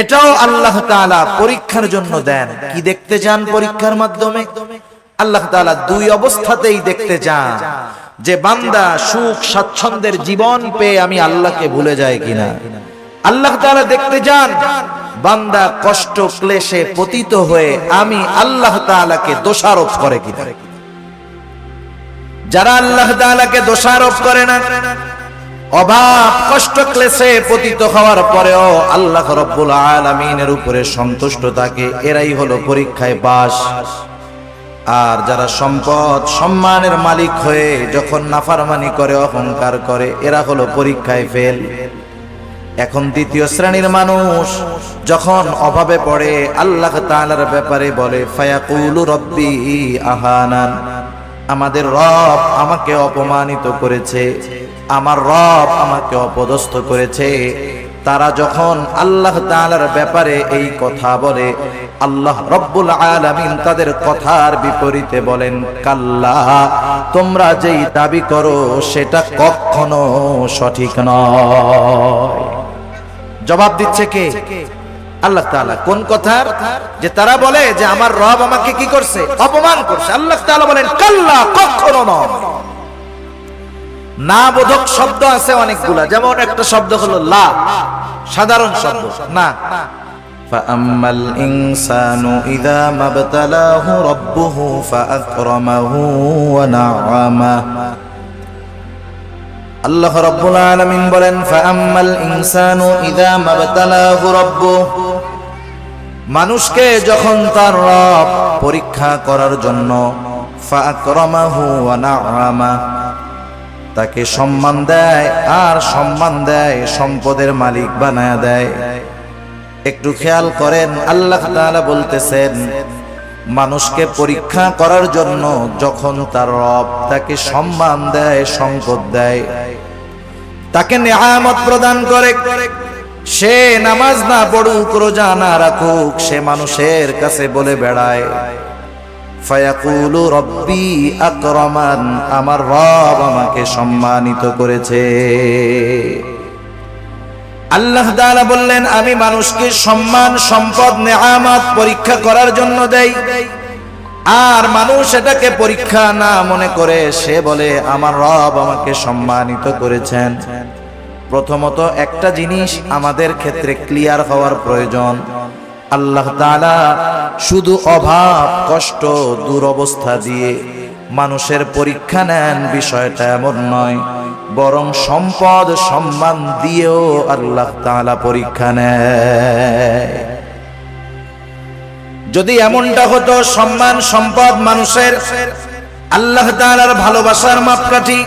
এটাও আল্লাহ তাআলা পরীক্ষার জন্য দেন। কি দেখতে চান পরীক্ষার মাধ্যমে? আল্লাহ তাআলা দুই অবস্থাতেই দেখতে চান যে বান্দা সুখ স্বাচ্ছন্দ্যের জীবন পেয়ে আমি আল্লাহকে ভুলে যাই কিনা। আল্লাহ তাআলা দেখতে চান বান্দা কষ্ট ক্লেশে পতিত হয়ে আমি আল্লাহ তাআলাকে দোষারোপ করে কিনা। যারা আল্লাহ তাআলাকে দোষারোপ করে না, অভাব কষ্ট ক্লেশে পতিত হওয়ার পরেও আল্লাহ রাব্বুল আলামিনের উপরে সন্তুষ্ট থাকে, এরাই হলো পরীক্ষায় পাস। আর যারা সম্পদ সম্মানের মালিক হয়ে যখন নাফরমানি করে, অহংকার করে, এরা হলো পরীক্ষায় ফেল। এখন দ্বিতীয় শ্রেণীর মানুষ যখন অভাবে পড়ে আল্লাহ তাআলার ব্যাপারে বলে ফায়াকুলু রব্বি আহানান, আমাদের রব আমাকে অপমানিত করেছে, আমার রব আমাকে অপদস্থ করেছে। তারা যখন আল্লাহ তাআলার ব্যাপারে এই কথা বলে, আল্লাহ রব্বুল আলামিন তাদের কথার বিপরীতে বলেন কাল্লা, তোমরা যেই দাবি করো সেটা কখনো সঠিক নয়। জবাব দিচ্ছে কে? আল্লাহ তাআলা। কোন কথার? যে তারা বলে যে আমার রব আমাকে কি করছে? অপমান করছে। আল্লাহ তাআলা বলেন কাল্লা, কখনো নয়। না বোধক শব্দ আছে অনেকগুলা, যেমন একটা শব্দ হলো লা, সাধারণ শব্দ না। ফাআম্মাল ইনসানু ইযা মাবতালাহু রাব্বুহু ফাআকরামাহু ওয়া না'আমা। আল্লাহ রাব্বুল আলামিন বলেন ফাআম্মাল ইনসানু ইযা মাবতালাহু রাব্বুহু, মানুষকে যখন তার রব পরীক্ষা করার জন্য ফাআকরামাহু ওয়া না'আমা, তাকে সম্মান দেয় আর সম্মান দেয়, সম্পদের মালিক বানায়া দেয়। একটু খেয়াল করেন, আল্লাহ তাআলা বলতেছেন মানুষকে পরীক্ষা করার জন্য যখন তার রব তাকে সম্মান দেয়, সম্পদ দেয়, তাকে নেয়ামত প্রদান করে, সে নামাজ না পড়ুক, রোজা না রাখুক, সে মানুষের কাছে বলে বেড়ায় ফায়াকুলু রব্বি আকরামান, আমার রব আমাকে সম্মানিত করেছে। আল্লাহ তাআলা বললেন আমি মানুষকে সম্মান, সম্পদ, নেয়ামত পরীক্ষা করার জন্য দেই, আর মানুষ এটাকে পরীক্ষা না মনে করে সে বলে আমার রব আমাকে সম্মানিত করেছেন। প্রথমত একটা জিনিস আমাদের ক্ষেত্রে ক্লিয়ার হওয়ার প্রয়োজন, আল্লাহ তাআলা শুধু অভাব কষ্ট দুরবস্থা দিয়ে মানুষের পরীক্ষা নেন বিষয়টা এমন নয়, বরং সম্পদ সম্মান দিয়েও আল্লাহ তাআলা পরীক্ষা নেয়। যদি এমনটা হতো সম্মান সম্পদ মানুষের আল্লাহ তাআলার ভালোবাসার মাপকাঠি,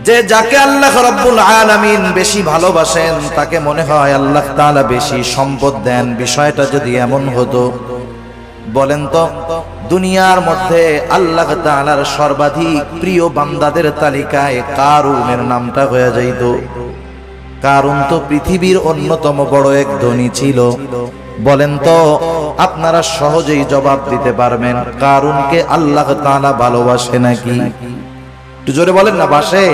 যে যাকে আল্লাহ রাব্বুল আলামিন বেশি ভালোবাসেন তাকে মনে হয় আল্লাহ তাআলা বেশি সম্পদ দেন, বিষয়টা যদি এমন হতো, বলেন তো দুনিয়ার মধ্যে আল্লাহ তাআলার সর্বাধিক প্রিয় বান্দাদের তালিকায় কারুনের নামটা হয়ে যাইত। কারুন তো পৃথিবীর অন্যতম বড় এক ধনী ছিল। বলেন তো আপনারা সহজেই জবাব দিতে পারবেন কারুনকে আল্লাহ তাআলা ভালোবাসে নাকি? একটু জোরে বলেন না, বাসে?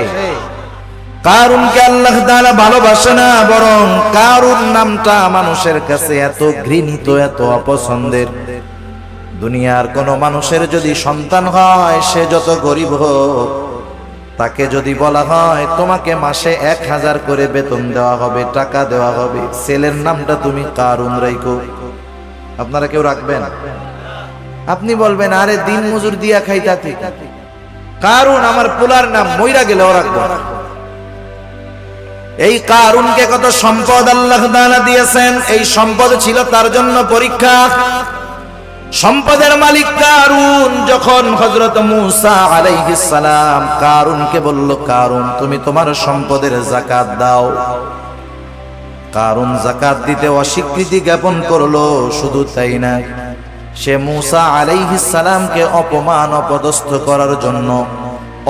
কারুনকে আল্লাহ তাআলা ভালোবাসে না, বরং কারুন নামটা মানুষের কাছে এত ঘৃণিত, এত অপছন্দের। দুনিয়ার কোন মানুষের যদি সন্তান হয়, সে যত গরিব হোক, তাকে যদি বলা হয় তোমাকে মাসে 1000 করে বেতন দেওয়া হবে, টাকা দেওয়া হবে, ছেলের নামটা তুমি কারুন রাখো, আপনারা কেউ রাখবেন? আপনি বলবেন আরে দিন মজুর দিয়া খাইতাছি, কারুন আমার পোলার নাম, মইরা গেলেও রাখবো। এই কারুনকে কত সম্পদ আল্লাহ তাআলা দিয়েছেন, এই সম্পদ ছিল তার জন্য পরীক্ষা। সম্পদের মালিক কারুন যখন হযরত মূসা আলাইহিস সালাম কারুনকে বলল কারুন তুমি তোমার সম্পদের যাকাত দাও, কারুন যাকাত দিতে অস্বীকৃতি জ্ঞাপন করলো। শুধু তাই না, সে মূসা আলাইহিস সালামকে অপমান অপদস্থ করার জন্য,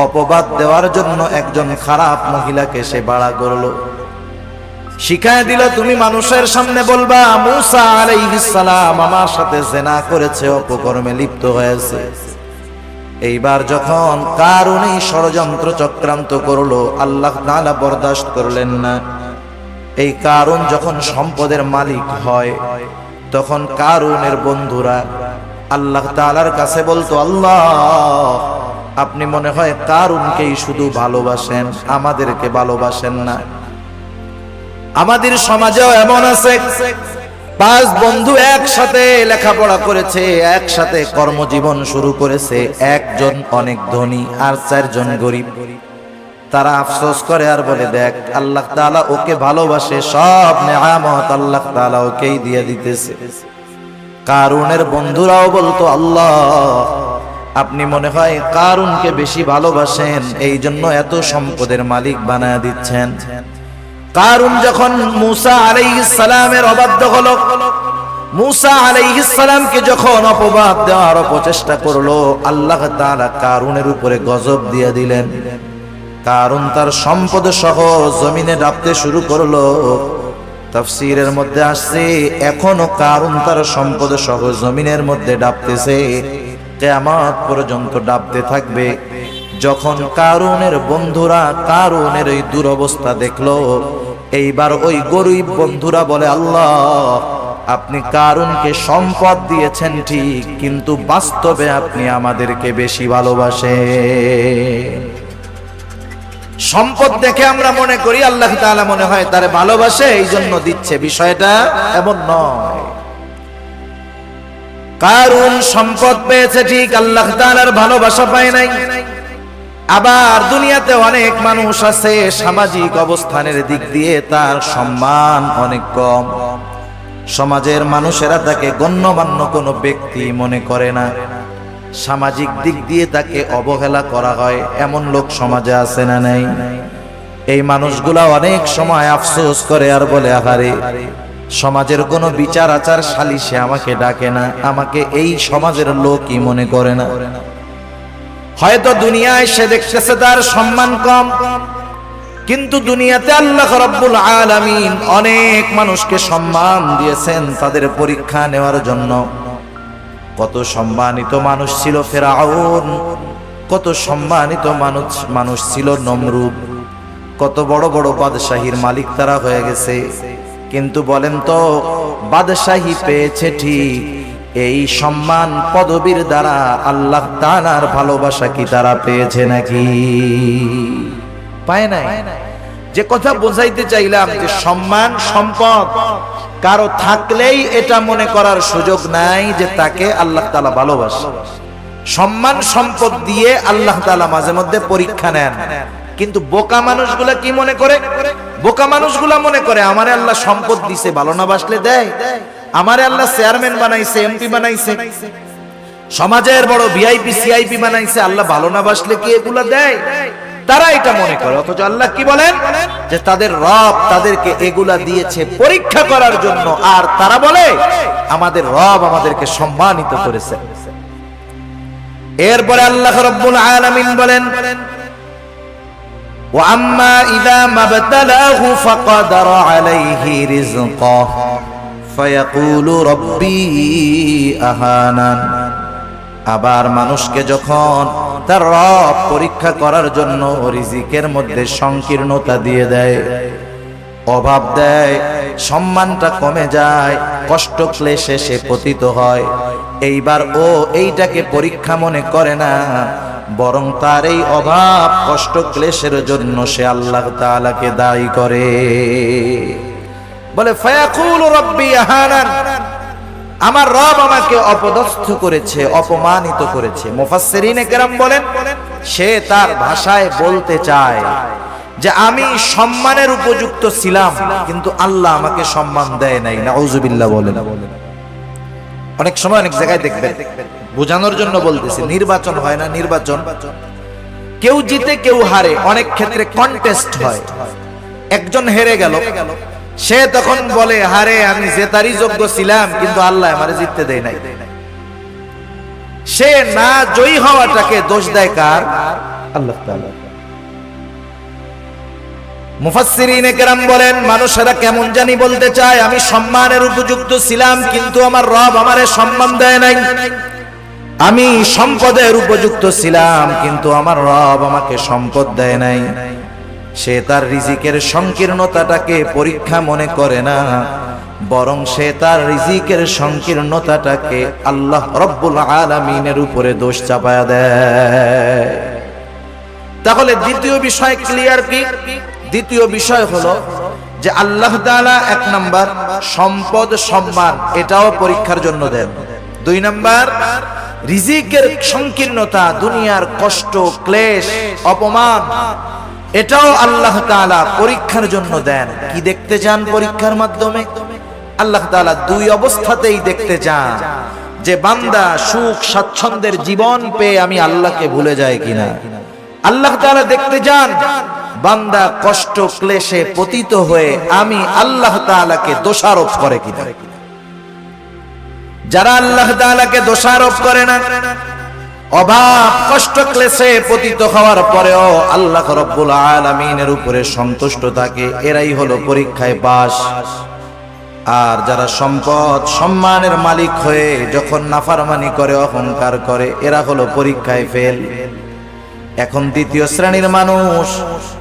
অপবাদ দেওয়ার জন্য একজন খারাপ মহিলাকে সে ভাড়া করলো, শিখায় দিল তুমি মানুষের সামনে বলবা মূসা আলাইহিস সালাম আমার সাথে জিনা করেছে, অপকর্মে লিপ্ত হয়েছে। এইবার যখন কারুন এই ষড়যন্ত্র চক্রান্ত করলো, আল্লাহ তাআলা বরদাস্ত করলেন না। এই কারুন যখন সম্পদের মালিক হয় তখন কারুনের বন্ধুরা আল্লাহ তাআলার কাছে বলতো, আল্লাহ আপনি মনে হয় কারুনকেই শুধু ভালোবাসেন, আমাদেরকে ভালোবাসেন না। আমাদের সমাজেও এমন আছে, 5 বন্ধু একসাথে লেখাপড়া করেছে, একসাথে কর্মজীবন শুরু করেছে, একজন অনেক ধনী আর 4 জন গরিব। তারা আফসোস করে আর বলে, দেখ আল্লাহ তাআলা ওকে ভালোবাসে, সব নেয়ামত আল্লাহ তাআলা ওকেই দিয়ে দিতেছে। কারুনের বন্ধুরাও বলতো, আল্লাহ আপনি মনে হয় কারুনকে বেশি ভালোবাসেন, এই জন্য এত সম্পদের মালিক বানায় দিচ্ছেন। কারুন যখন মূসা আলাইহিস সালামের অবাধ্য হলো, মূসা আলাইহিস সালামকে যখন অপবাদ দেওয়ার অপচেষ্টা করলো, আল্লাহ তাআলা কারুনের উপরে গজব দিয়ে দিলেন। কারুন তার সম্পদ সহ জমিনে ডাবতে শুরু করলো। তাফসীরের মধ্যে আসছে এখনো কারুন তার সম্পদ সহ জমিনের মধ্যে ডাবতেছে, কিয়ামত পর্যন্ত ডাবতে থাকবে। যখন কারুনের বন্ধুরা কারুনের এই দুরবস্থা দেখলো, এইবার ওই গরিব বন্ধুরা বলে, আল্লাহ আপনি কারুনকে সম্পদ দিয়েছেন ঠিক, কিন্তু বাস্তবে আপনি আমাদেরকে বেশি ভালোবাসেন। সম্পদ দেখে আমরা মনে করি আল্লাহ তাআলা মনে হয় তারে ভালোবাসে, এই জন্য দিচ্ছে, বিষয়টা এমন নয়। কারুন সম্পদ পেয়েছে ঠিক, আল্লাহ তাআলার ভালোবাসা পায় নাই। আবার দুনিয়াতে অনেক মানুষ আছে সামাজিক অবস্থানের দিক দিয়ে তার সম্মান অনেক কম, সমাজের মানুষেরা তাকে গণ্যমান্য কোনো ব্যক্তি মনে করে না, সামাজিক দিক দিয়ে তাকে অবহেলা করা হয়, এমন লোক সমাজে আছে না নাই? এই মানুষগুলা অনেক সময় আফসোস করে আর বলে, আহারে সমাজের কোনো বিচার আচার সালিশে আমাকে ডাকে না, আমাকে এই সমাজের লোকই মনে করে না। হয়তো দুনিয়ায় সে দেখতেছে তার সম্মান কম, কিন্তু দুনিয়াতে আল্লাহ রাব্বুল আলামিন অনেক মানুষকে সম্মান দিয়েছেন তাদের পরীক্ষা নেওয়ার জন্য। কত সম্মানিত মানুষ ছিল ফেরাউন, কত সম্মানিত মানুষ ছিল নমরুদ, কত বড় বড় বাদশাহীর মালিক তারা হয়ে গেছে। কিন্তু বলেন তো, বাদশাহী পেয়েছে ঠিক, এই সম্মান পদবীর দ্বারা আল্লাহ তাআলার ভালোবাসা কি তারা পেয়েছে নাকি? পায় নাই। যে কথা বোঝাইতে চাইলাম যে সম্মান সম্পদ কারো থাকলেই এটা মনে করার সুযোগ নাই যে তাকে আল্লাহ তাআলা ভালোবাসে। সম্মান সম্পদ দিয়ে আল্লাহ তাআলা মাঝে মধ্যে পরীক্ষা নেন, কিন্তু বোকা মানুষগুলা কি মনে করে? বোকা মানুষগুলা মনে করে আমারে আল্লাহ সম্পদ দিছে, ভালো না বাসলে দেয়। আমারে আল্লাহ চেয়ারম্যান বানাইছে, এমপি বানাইছে, সমাজের বড় ভিআইপি সিআইপি বানাইছে, আল্লাহ ভালো না বাসলে কি এগুলা দেয়? তারা এটা মনে করে। অথচ আল্লাহ কি বলেন যে তাদের রব তাদেরকে এগুলা দিয়েছে পরীক্ষা করার জন্য, আর তারা বলে আমাদের রব আমাদেরকে সম্মানিত করেছে। এরপরে আল্লাহ রাব্বুল আলামিন বলেন, ওয়া আম্মা ইযা মাবতালাহু ফাকাদার আলাইহি রিজকাহু ফায়াকুলু রাব্বি আহানান। আবার মানুষকে যখন তার রব পরীক্ষা করার জন্য রিজিকের মধ্যে সংকীর্ণতা দিয়ে দেয়, অভাব দেয়, সম্মানটা কমে যায়, কষ্ট ক্লেশে সে পতিত হয়, এইবার ও এইটাকে পরীক্ষা মনে করে না, বরং তার এই অভাব কষ্ট ক্লেশের জন্য সে আল্লাহ তাআলাকে দায়ী করে। বলে ফায়াকুলু রাব্বি আহানান, আমার রব আমাকে অপদস্থ করেছে, অপমানিত করেছে। মুফাসসিরিনে কেরাম বলেন সে তার ভাষায় বলতে চায় যে আমি সম্মানের উপযুক্ত ছিলাম, কিন্তু আল্লাহ আমাকে সম্মান দেয় নাই। নাউযুবিল্লাহ বলেন। অনেক সময় অনেক জায়গায় দেখবেন, বোঝানোর জন্য বলতেছি, নির্বাচন হয় না, নির্বাচন কেউ জিতে কেউ হারে, অনেক ক্ষেত্রে কন্টেস্ট হয়। একজন হেরে গেল, সে তখন বলে হারে আমি জেতারই যোগ্য ছিলাম, কিন্তু আল্লাহ আমারে জিততে দেয় নাই। সে না জয়ী হওয়াটাকে দোষ দেয় কার? আল্লাহ তাআলা। মুফাসসিরিনে কেরাম বলেন মানুষেরা কেমন জানি বলতে চায় আমি সম্মানের উপযুক্ত ছিলাম, কিন্তু আমার রব আমারে সম্মান দেয় নাই। আমি সম্পদের উপযুক্ত ছিলাম, কিন্তু আমার রব আমাকে সম্পদ দেয় নাই। সে তার রিজিকের সংকীর্ণতাটাকে পরীক্ষা মনে করে না, বরং সে তার রিজিকের সংকীর্ণতাটাকে আল্লাহ রব্বুল আলামিনের উপরে দোষ চাপায়া দেয়। তাহলে দ্বিতীয় বিষয় ক্লিয়ার কি? দ্বিতীয় বিষয় হলো যে আল্লাহ তাআলা এক নাম্বার সম্পদ সম্মান এটাও পরীক্ষার জন্য দেন। দুই নাম্বার রিজিকের সংকীর্ণতা, দুনিয়ার কষ্ট, ক্লেশ, অপমান এটাও আল্লাহ তাআলা পরীক্ষার জন্য দেন। কি দেখতে চান পরীক্ষার মাধ্যমে? আল্লাহ তাআলা দুই অবস্থাতেই দেখতে চান যে বান্দা সুখ স্বাচ্ছন্দ্যের জীবন পেয়ে আমি আল্লাহকে ভুলে যাই কিনা। আল্লাহ তাআলা দেখতে চান বান্দা কষ্ট ক্লেশে পতিত হয়ে আমি আল্লাহ তাআলাকে দোষারোপ করে কিনা। যারা আল্লাহ তাআলাকে দোষারোপ করে না, অভাব কষ্ট ক্লেশে পতিত হওয়ার পরেও আল্লাহ রাব্বুল আলামিনের উপরে সন্তুষ্ট থাকে, এরাই হলো পরীক্ষায় পাস। আর যারা সম্পদ সম্মানের মালিক হয়ে যখন নাফরমানি করে, অহংকার করে, এরা হলো পরীক্ষায় ফেল। এখন দ্বিতীয় শ্রেণীর মানুষ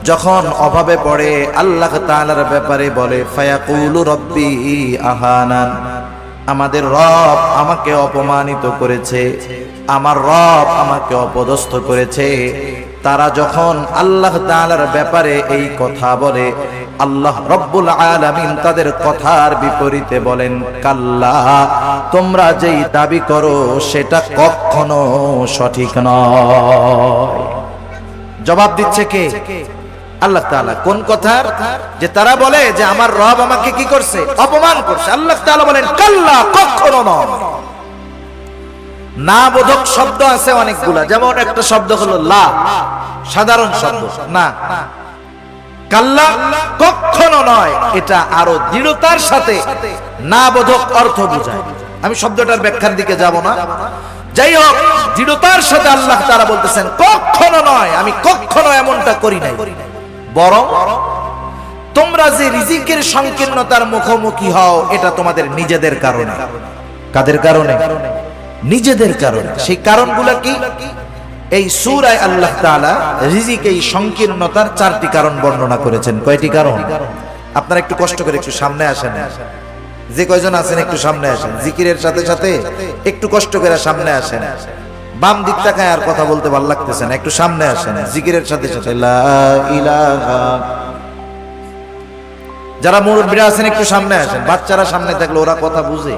যখন অভাবে পড়ে আল্লাহ তাআলার ব্যাপারে বলে ফায়াকুলু রব্বি আহানান, আমাদের রব আমাকে অপমানিত করেছে, আমার রব আমাকে অপদস্থ করেছে। তারা যখন আল্লাহ তাআলার ব্যাপারে এই কথা বলে, আল্লাহ রব্বুল আলামিন তাদের কথার বিপরীতে বলেন কাল্লা, তোমরা যেই দাবি করো সেটা কখনো সঠিক নয়। জবাব দিচ্ছে কে? আল্লাহ তাআলা। কোন কথার? যে তারা বলে যে আমার রব আমাকে কি করছে? অপমান করছে। আল্লাহ তাআলা বলেন কাল্লা, কখনো নয়। না বোধক শব্দ আছে অনেকগুলা, যেমন একটা শব্দ হলো লা, সাধারণ শব্দ না। কাল্লা, কখনো নয়, এটা আরো দৃঢ়তার সাথে না বোধক অর্থ বোঝায়। আমি শব্দটার ব্যাখ্যার দিকে যাব না। যাই হোক, দৃঢ়তার সাথে আল্লাহ তাআলা বলতেছেন কখনো নয়, আমি কখনো এমনটা করি নাই, বরং তোমরা যে রিজিকের সংকীর্ণতার মুখোমুখি হও এটা তোমাদের নিজেদের কারণে। কাদের কারণে? নিজেদের কারণে। সেই কারণগুলো কি? এই সূরায় আল্লাহ তাআলা রিজিক এই সংকীর্ণতার চারটি কারণ বর্ণনা করেছেন। কয়টি কারণ? আপনারা একটু কষ্ট করে একটু সামনে আসেন, যে কয়জন আছেন একটু সামনে আসেন, জিকিরের সাথে সাথে একটু কষ্ট করে সামনে আসেন। বাম দিক তাকায় আর কথা বলতে ভালো লাগতেছে না, একটু সামনে আসেন জিকিরের সাথে সাথে। লা ইলাহা। যারা মুরব্বিরা আছেন একটু সামনে আসেন। বাচ্চারা সামনে থাকলে ওরা কথা বুঝে,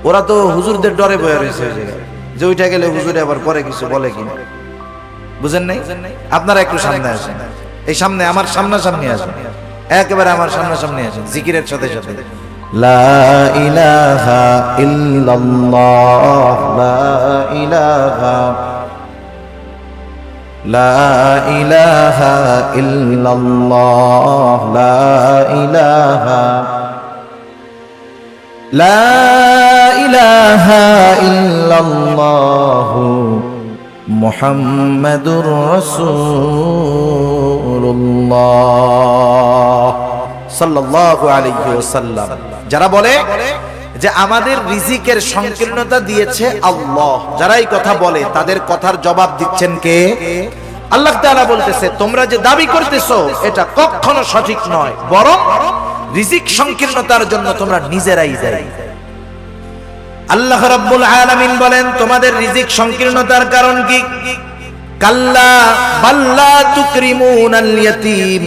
ওরা তো হুজুরদের ডরে বয়ে রয়েছে ওই জায়গায়, যে ওইটা গেলে হুজুরে আবার পরে কিছু বলে কিনা, বুঝেন নাই? আপনারা একটু সামনে আসেন, এই সামনে আমার সামনাসামনি আসেন, একেবারে আমার সামনাসামনি আসেন জিকিরের সাথে সাথে। লা ইলাহা ইল্লাল্লাহ, লা ইলাহা, লা ইলাহা ইল্লাল্লাহ, লা ইলাহা, লা ইলাহা ইল্লাল্লাহ মুহাম্মাদুর রাসূলুল্লাহ সাল্লাল্লাহু আলাইহি ওয়াসাল্লাম। যারা বলে যে আমাদের রিজিকের সংকীর্ণতা দিয়েছে আল্লাহ, যারা এই কথা বলে তাদের কথার জবাব দিচ্ছেন কে? আল্লাহ তাআলা বলতেছে তোমরা যে দাবি করতেছো এটা কখনো সঠিক নয়, বরং রিজিক সংকীর্ণতার জন্য তোমরা নিজেরাই দায়ী। আল্লাহ রাব্বুল আলামিন বলেন তোমাদের রিজিক সংকীর্ণতার কারণ কি? কাল্লা বাল্লা তুকরিমুনাল ইয়াতীম,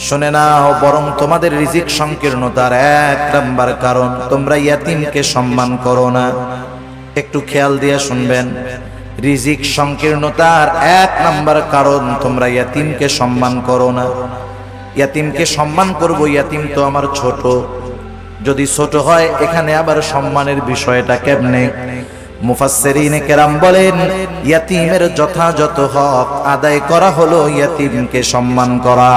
শুনে নাও, বরং তোমাদের রিজিক সংকীর্ণতার এক নাম্বার কারণ তোমরা ইয়াতীমকে সম্মান করো না। একটু খেয়াল দিয়ে শুনবেন, রিজিক সংকীর্ণতার এক নাম্বার কারণ তোমরা ইয়াতীমকে সম্মান করো না। ইয়াতীমকে সম্মান করব, ইয়াতীম তো আমার ছোট, যদি ছোট হয় এখানে আবার সম্মানের বিষয়টা কেমনে? মুফাসসিরিনে কেরাম বলেন ইয়াতীমের যথাযথ হক আদায় করা হলো ইয়াতীমকে সম্মান করা।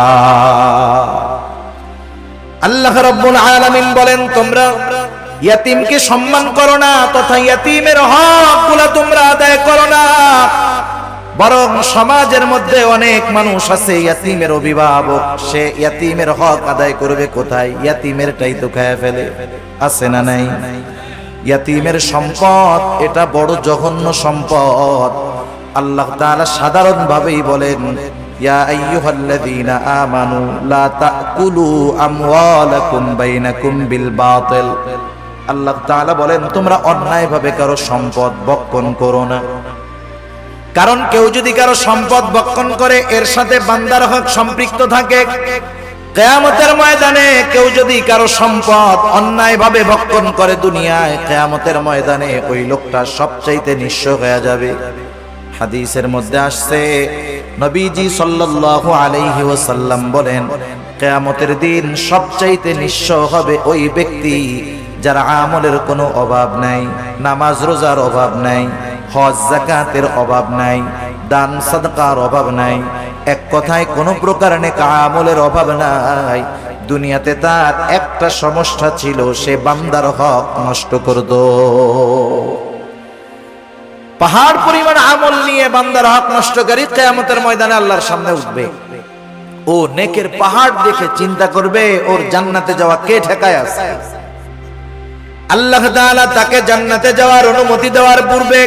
আল্লাহ রাব্বুল আলামিন বলেন তোমরা ইয়াতীমকে সম্মান করো না, তথা ইয়াতীমের হকগুলো তোমরা আদায় করো না, বরং সমাজের মধ্যে অনেক মানুষ আছে ইয়াতীমের অভিভাবক, সে ইয়াতীমের হক আদায় করবে কোথায়? ইয়াতীমেরটাই তো খায় ফেলে, আছে না নাই? ইয়াতীমের সম্পদ এটা বড় জঘন্য সম্পদ। আল্লাহ তাআলা সাধারণভাবেই বলেন ইয়া আইয়ুহাল্লাযীনা আমানু লা তাকুলু আমওয়ালাকুম বাইনাকুম বিল বাতিল। আল্লাহ তাআলা বলেন তোমরা অন্যায়ভাবে কারো সম্পদ ভক্ষণ করো না। কারণ কেউ যদি কারো সম্পদ ভক্ষণ করে এর সাথে বান্দার হক সম্পৃক্ত থাকে। কিয়ামতের ময়দানে কেউ যদি কারো সম্পদ অন্যায়ভাবে ভক্ষণ করে দুনিয়ায়, কিয়ামতের ময়দানে ওই লোকটা সবচাইতে নিঃস্ব হয়ে যাবে। হাদিসের মধ্যে আসছে নবীজি সাল্লাল্লাহু আলাইহি ওয়াসাল্লাম বলেন কিয়ামতের দিন সবচাইতে নিঃস্ব হবে ওই ব্যক্তি যার আমলের কোনো অভাব নাই, নামাজ রোজার অভাব নাই, হজ যাকাতের অভাব নাই, দান সাদকার অভাব নাই, এক কথায় কোনো প্রকার নেক আমলের অভাব নাই। দুনিয়াতে তার একটা সমস্যা ছিল, সে বান্দার হক নষ্ট করত। পাহাড় পরিমাণ আমল নিয়ে বান্দার হক নষ্টকারী কিয়ামতের ময়দানে আল্লাহর সামনে উঠবে। ও নেকের পাহাড় দেখে চিন্তা করবে ওর জান্নাতে যাওয়া কে ঠেকায় আছে। আল্লাহ তাআলা তাকে জান্নাতে যাওয়ার অনুমতি দেওয়ার পূর্বে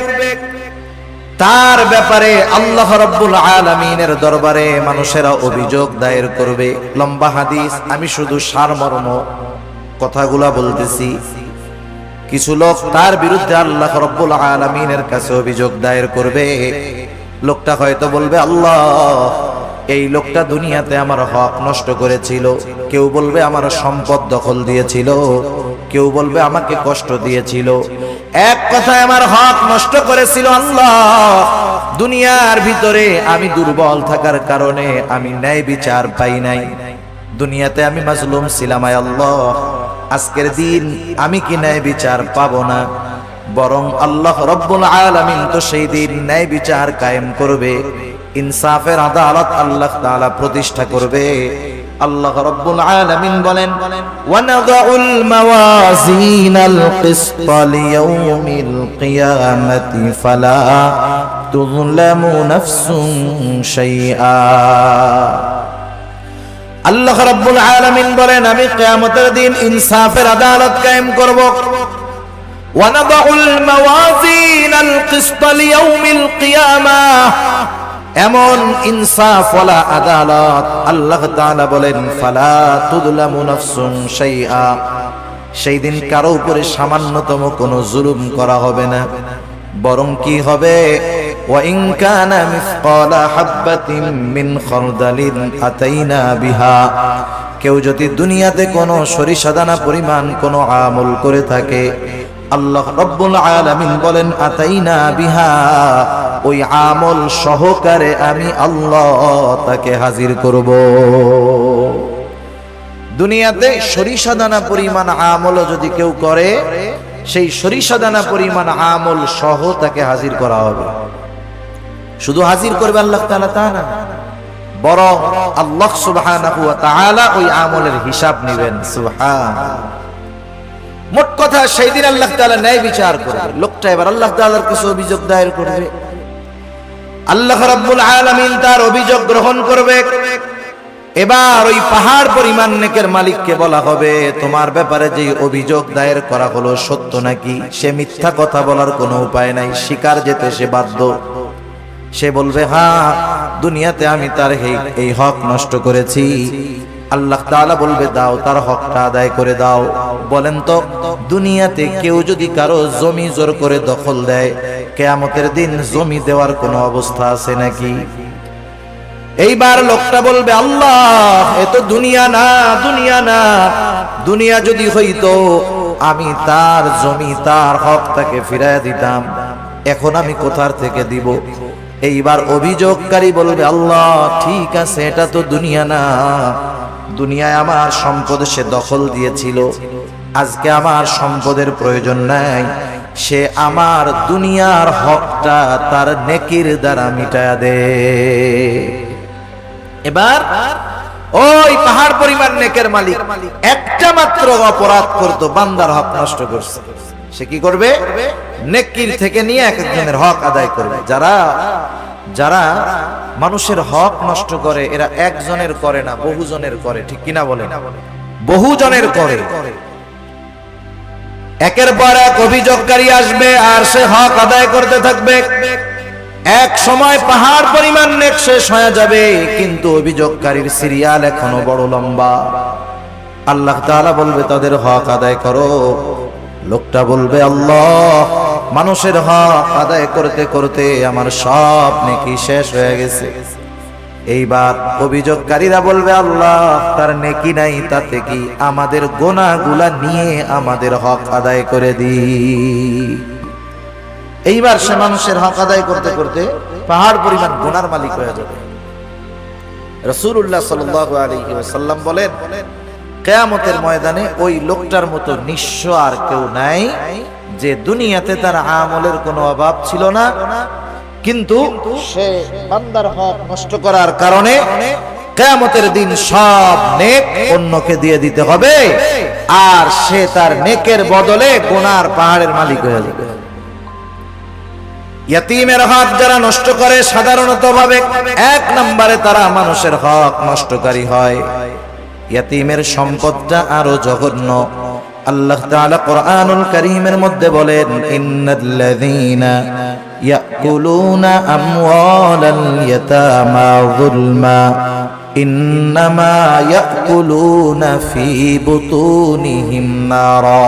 তার ব্যাপারে আল্লাহ রাব্বুল আলামিনের দরবারে মানুষেরা অভিযোগ দায়ের করবে। লম্বা হাদিস, আমি শুধু সারমর্ম কথাগুলা বলতেছি। কিছু লোক তার বিরুদ্ধে আল্লাহ রাব্বুল আলামিনের কাছে অভিযোগ দায়ের করবে। লোকটা হয়তো বলবে আল্লাহ এই লোকটা দুনিয়াতে আমার হক নষ্ট করেছিল, কেউ বলবে আমার সম্পদ দখল দিয়েছিল, কেউ বলবে আমাকে কষ্ট দিয়েছিল, এক কথায় আমার হক নষ্ট করেছিল। আল্লাহ দুনিয়ার ভিতরে আমি দুর্বল থাকার কারণে আমি ন্যায় বিচার পাই নাই, দুনিয়াতে আমি মাজলুম ছিলাম। আল্লাহ আজকের দিন আমি কি ন্যায় বিচার পাবো না? বরং আল্লাহ রাব্বুল আলামিন তো সেই দিন ন্যায় বিচার কায়েম করবে, ইনসাফের আদালত আল্লাহ তাআলা প্রতিষ্ঠা করবে। আল্লাহ রাব্বুল আলামিন বলেন ওয়ানাদাউল মাওয়াজিনাল কিসতা লিয়াউমিল কিয়ামাতি ফালা তুযলামু নাফসুন শাইআ। আল্লাহ রাব্বুল আলামিন বলেন আমি কিয়ামতের দিন ইনসাফের আদালত কায়েম করব। ওয়ানাদাউল মাওয়াজিনাল কিসতা লিয়াউমিল কিয়ামাহ, এমন ইনসাফ ওয়ালা আদালত আল্লাহ তাআলা বলেন ফালা তুযলামু নাফসুন শাইআ, সেই দিন কারো উপরে সামান্যতম কোনো জুলুম করা হবে না। বরং কি হবে ওয়া ইন কানা মিসকালা হাববাতিন মিন খারদালিন আতাইনা বিহা, কেউ যদি দুনিয়াতে কোনো সরিষা দানা পরিমাণ কোনো আমল করে থাকে আল্লাহ রাব্বুল আলামিন বলেন আতাইনা বিহা, ওই আমল সহকারে আমি আল্লাহ তাকে হাজির করব। দুনিয়াতে সরিষা দানা পরিমাণ আমল যদি কেউ করে সেই সরিষা দানা পরিমাণ আমল সহ তাকে হাজির করা হবে। শুধু হাজির করবে আল্লাহ তাআলা তা না, বরং আল্লাহ সুবহানাহু ওয়া তাআলা ওই আমলের হিসাব নেবেন। সুবহানাল্লাহ। মোট কথা সেই দিন আল্লাহ তাআলা ন্যায় বিচার করবে। লোকটা এবার আল্লাহ তাআলার কাছে অভিযোগ দায়ের করবে, আল্লাহ রাব্বুল আলামিন তার অভিযোগ গ্রহণ করবে। এবার ওই পাহাড় পরিমাণ নেকের মালিককে বলা হবে তোমার ব্যাপারে যে অভিযোগ দায়ের করা হলো সত্য নাকি? সে মিথ্যা কথা বলার কোনো উপায় নাই, স্বীকার যেতে সে বাধ্য। সে বলবে হ্যাঁ দুনিয়াতে আমি তার এই হক নষ্ট করেছি। আল্লাহ তাআলা বলবে দাও তার হকটা আদায় করে দাও। বলেন তো দুনিয়াতে কেউ যদি কারো জমি জোর করে দখল দেয় কিয়ামতের দিন জমি দেওয়ার কোনো অবস্থা আছে নাকি? এইবার লোকটা বলবে আল্লাহ এ তো দুনিয়া না, দুনিয়া না, দুনিয়া যদি হইতো আমি তার জমি তার হক তাকে ফিরাইয়া দিতাম, এখন আমি কোথার থেকে দিব? এইবার অভিযোগকারী বলবে আল্লাহ ঠিক আছে এটা তো দুনিয়া না, দুনিয়ায় আমার সম্পদ সে দখল দিয়েছিল, আজকে আমার সম্পদের প্রয়োজন নাই, সে আমার দুনিয়ার হকটা তার নেকির দ্বারা মিটায়া দে। এবার ওই পাহাড় পরিমাণ নেকের মালিক একটা মাত্র অপরাধ করত, বান্দার হক নষ্ট করছে, সে কি করবে? নেকির থেকে নিয়ে এক একজনের হক আদায় করবে। যারা মানুষের হক নষ্ট করে এরা একজনের করে না, বহুজনের করে, ঠিক কিনা বলেন? বহুজনের করে। একের পর এক অভিযোগকারী আসবে আর সে হক আদায় করতে থাকবে। এক সময় পাহাড় পরিমাণ নেক শেষ হয়ে যাবে, কিন্তু অভিযোগকারীর সিরিয়াল এখনো বড় লম্বা। আল্লাহ তাআলা বলবে তাদের হক আদায় করো। লোকটা বলবে আল্লাহ, মানুষের হক আদায় করতে করতে আমার সব নেকি শেষ হয়ে গেছে। এইবার অভিযোগকারীরা বলবে আল্লাহ, তার নেকি নাই, তাতে কি, আমাদের গোনাগুলা নিয়ে আমাদের হক আদায় করে দিই। এইবার সে মানুষের হক আদায় করতে করতে পাহাড় পরিমাণ গুনার মালিক হয়ে যাবে। রাসূলুল্লাহ সাল্লাল্লাহু আলাইহি ওয়াসাল্লাম বলেন, কিয়ামতের ময়দানে ওই লোকটার মতো নিঃস্ব আর কেউ নাই, যে দুনিয়াতে তার আমলের কোনো অভাব ছিল না, কিন্তু সে বান্দার হক নষ্ট করার কারণে কিয়ামতের দিন সব নেক অন্যকে দিয়ে দিতে হবে, আর সে তার নেকের বদলে গুনার পাহাড়ের মালিক হয়ে যাবে। ইয়াতীমের হক যারা নষ্ট করে সাধারণত ভাবে এক নম্বরে তারা মানুষের হক নষ্টকারী হয়। ইয়াতীমের সম্পদটা আরো জঘন্য। আল্লাহ তাআলা কোরআনুল কারীমের মধ্যে বলেন, ইন্নাল্লাযীনা ইয়াকুলুনা আমওয়ালাল ইয়াতামা যুলমা ইন্নামা ইয়াকুলুনা ফি বুতুনিহিম নারা।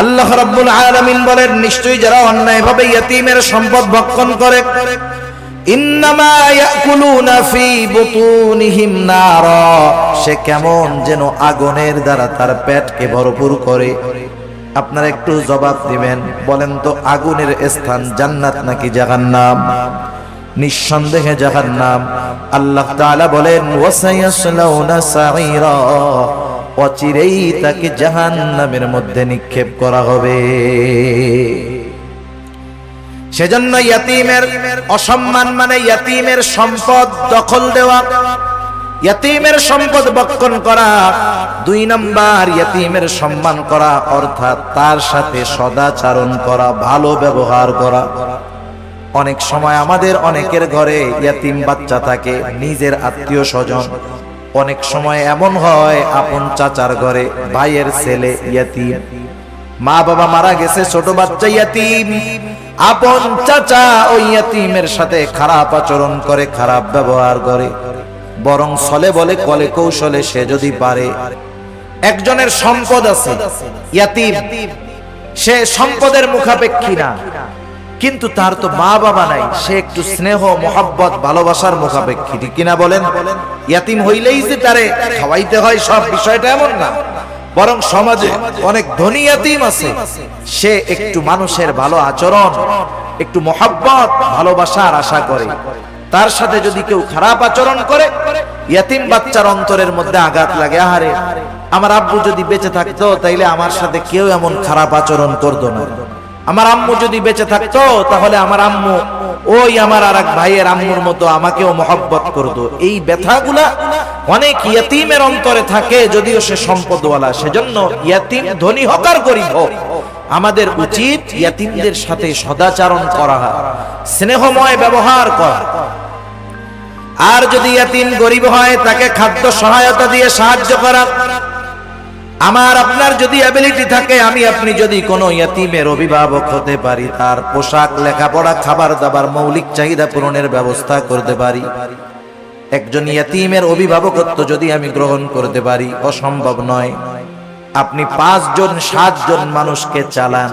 আল্লাহ রাব্বুল আলামিন বলেন, নিশ্চয়ই যারা অন্যায়ভাবে ইয়াতীমের সম্পদ ভক্ষণ করে, ইন্নামা ইয়াকুলুনা ফি বুতুনিহিম নারা, সে কেমন যেন আগুনের দ্বারা তার পেটকে ভরপুর করে। আপনারা একটু জবাব দিবেন, বলেন তো আগুনের স্থান জান্নাত নাকি জাহান্নাম? নিঃসন্দেহে জাহান্নাম। আল্লাহ তাআলা বলেন, ওয়াসায়াসলাউনা সাঈরা, অচিরেই তাকে জাহান্নামের মধ্যে নিক্ষেপ করা হবে। সেজন্য ইয়াতীমের অসম্মান মানে ইয়াতীমের সম্পদ দখল দেওয়া, ইয়াতীমের সম্পদ ভক্ষণ করা। দুই নাম্বার, ইয়াতীমের সম্মান করা, অর্থাৎ তার সাথে সদাচরণ করা, ভালো ব্যবহার করা। অনেক সময় আমাদের অনেকের ঘরে ইয়াতীম বাচ্চা থাকে, নিজের আত্মীয় স্বজন। অনেক সময় এমন হয় আপন চাচার ঘরে ভাইয়ের ছেলে ইয়াতীম, মা বাবা মারা গেছে, ছোট বাচ্চা ইয়াতীম। আপন চাচা ওই ইয়াতীমের সাথে খারাপ আচরণ করে, খারাপ ব্যবহার করে, বরং ছলে বলে কলে কৌশলে সে যদি পারে। একজনের সম্পদ আছে, ইয়াতীম, সে সম্পদের মুখাপেক্ষী না, কিন্তু তার তো মা বাবা নাই, সে একটু স্নেহ মোহাব্বত ভালোবাসার মুখাপেক্ষী, ঠিক কিনা বলেন? ইয়াতীম হইলেই যে তারে খাওয়াইতে হয় সব বিষয়টা এমন না, বরং সমাজে অনেক ধনী ইয়াতীম আছে, সে একটু মানুষের ভালো আচরণ, একটু মোহাব্বত ভালোবাসার আশা করে। তার সাথে যদি কেউ খারাপ আচরণ করে, ইয়াতীম বাচ্চার অন্তরের মধ্যে আঘাত লাগে, আহারে আমার আব্বু যদি বেঁচে থাকতো তাইলে আমার সাথে কেউ এমন খারাপ আচরণ করতো না, আমার আম্মু যদি বেঁচে থাকতো তাহলে আমার আম্মু ওই আমার আরেক ভাইয়ের আম্মুর মতো আমাকেও মহব্বত করতো। এই ব্যথাগুলা অনেক ইয়াতীমের অন্তরে থাকে, যদিও সে সম্পদওয়ালা। সেজন্য ইয়াতীম ধনী হোক আর গরীব হোক, আমাদের উচিত ইয়াতীমদের সাথে সদাচরণ করা, স্নেহময় ব্যবহার করা। আর যদি ইয়াতীম গরীব হয়, তাকে খাদ্য সহায়তা দিয়ে সাহায্য করা। আমার আপনার যদি অ্যাবিলিটি থাকে, আমি আপনি যদি কোনো ইয়াতীমের অভিভাবক হতে পারি, তার পোশাক, লেখাপড়া, খাবার দাবার, মৌলিক চাহিদা পূরণের ব্যবস্থা করতে পারি, একজন ইয়াতীমের অভিভাবকত্ব যদি আমি গ্রহণ করতে পারি, অসম্ভব নয়। আপনি 5 জন 7 জন মানুষকে চালান,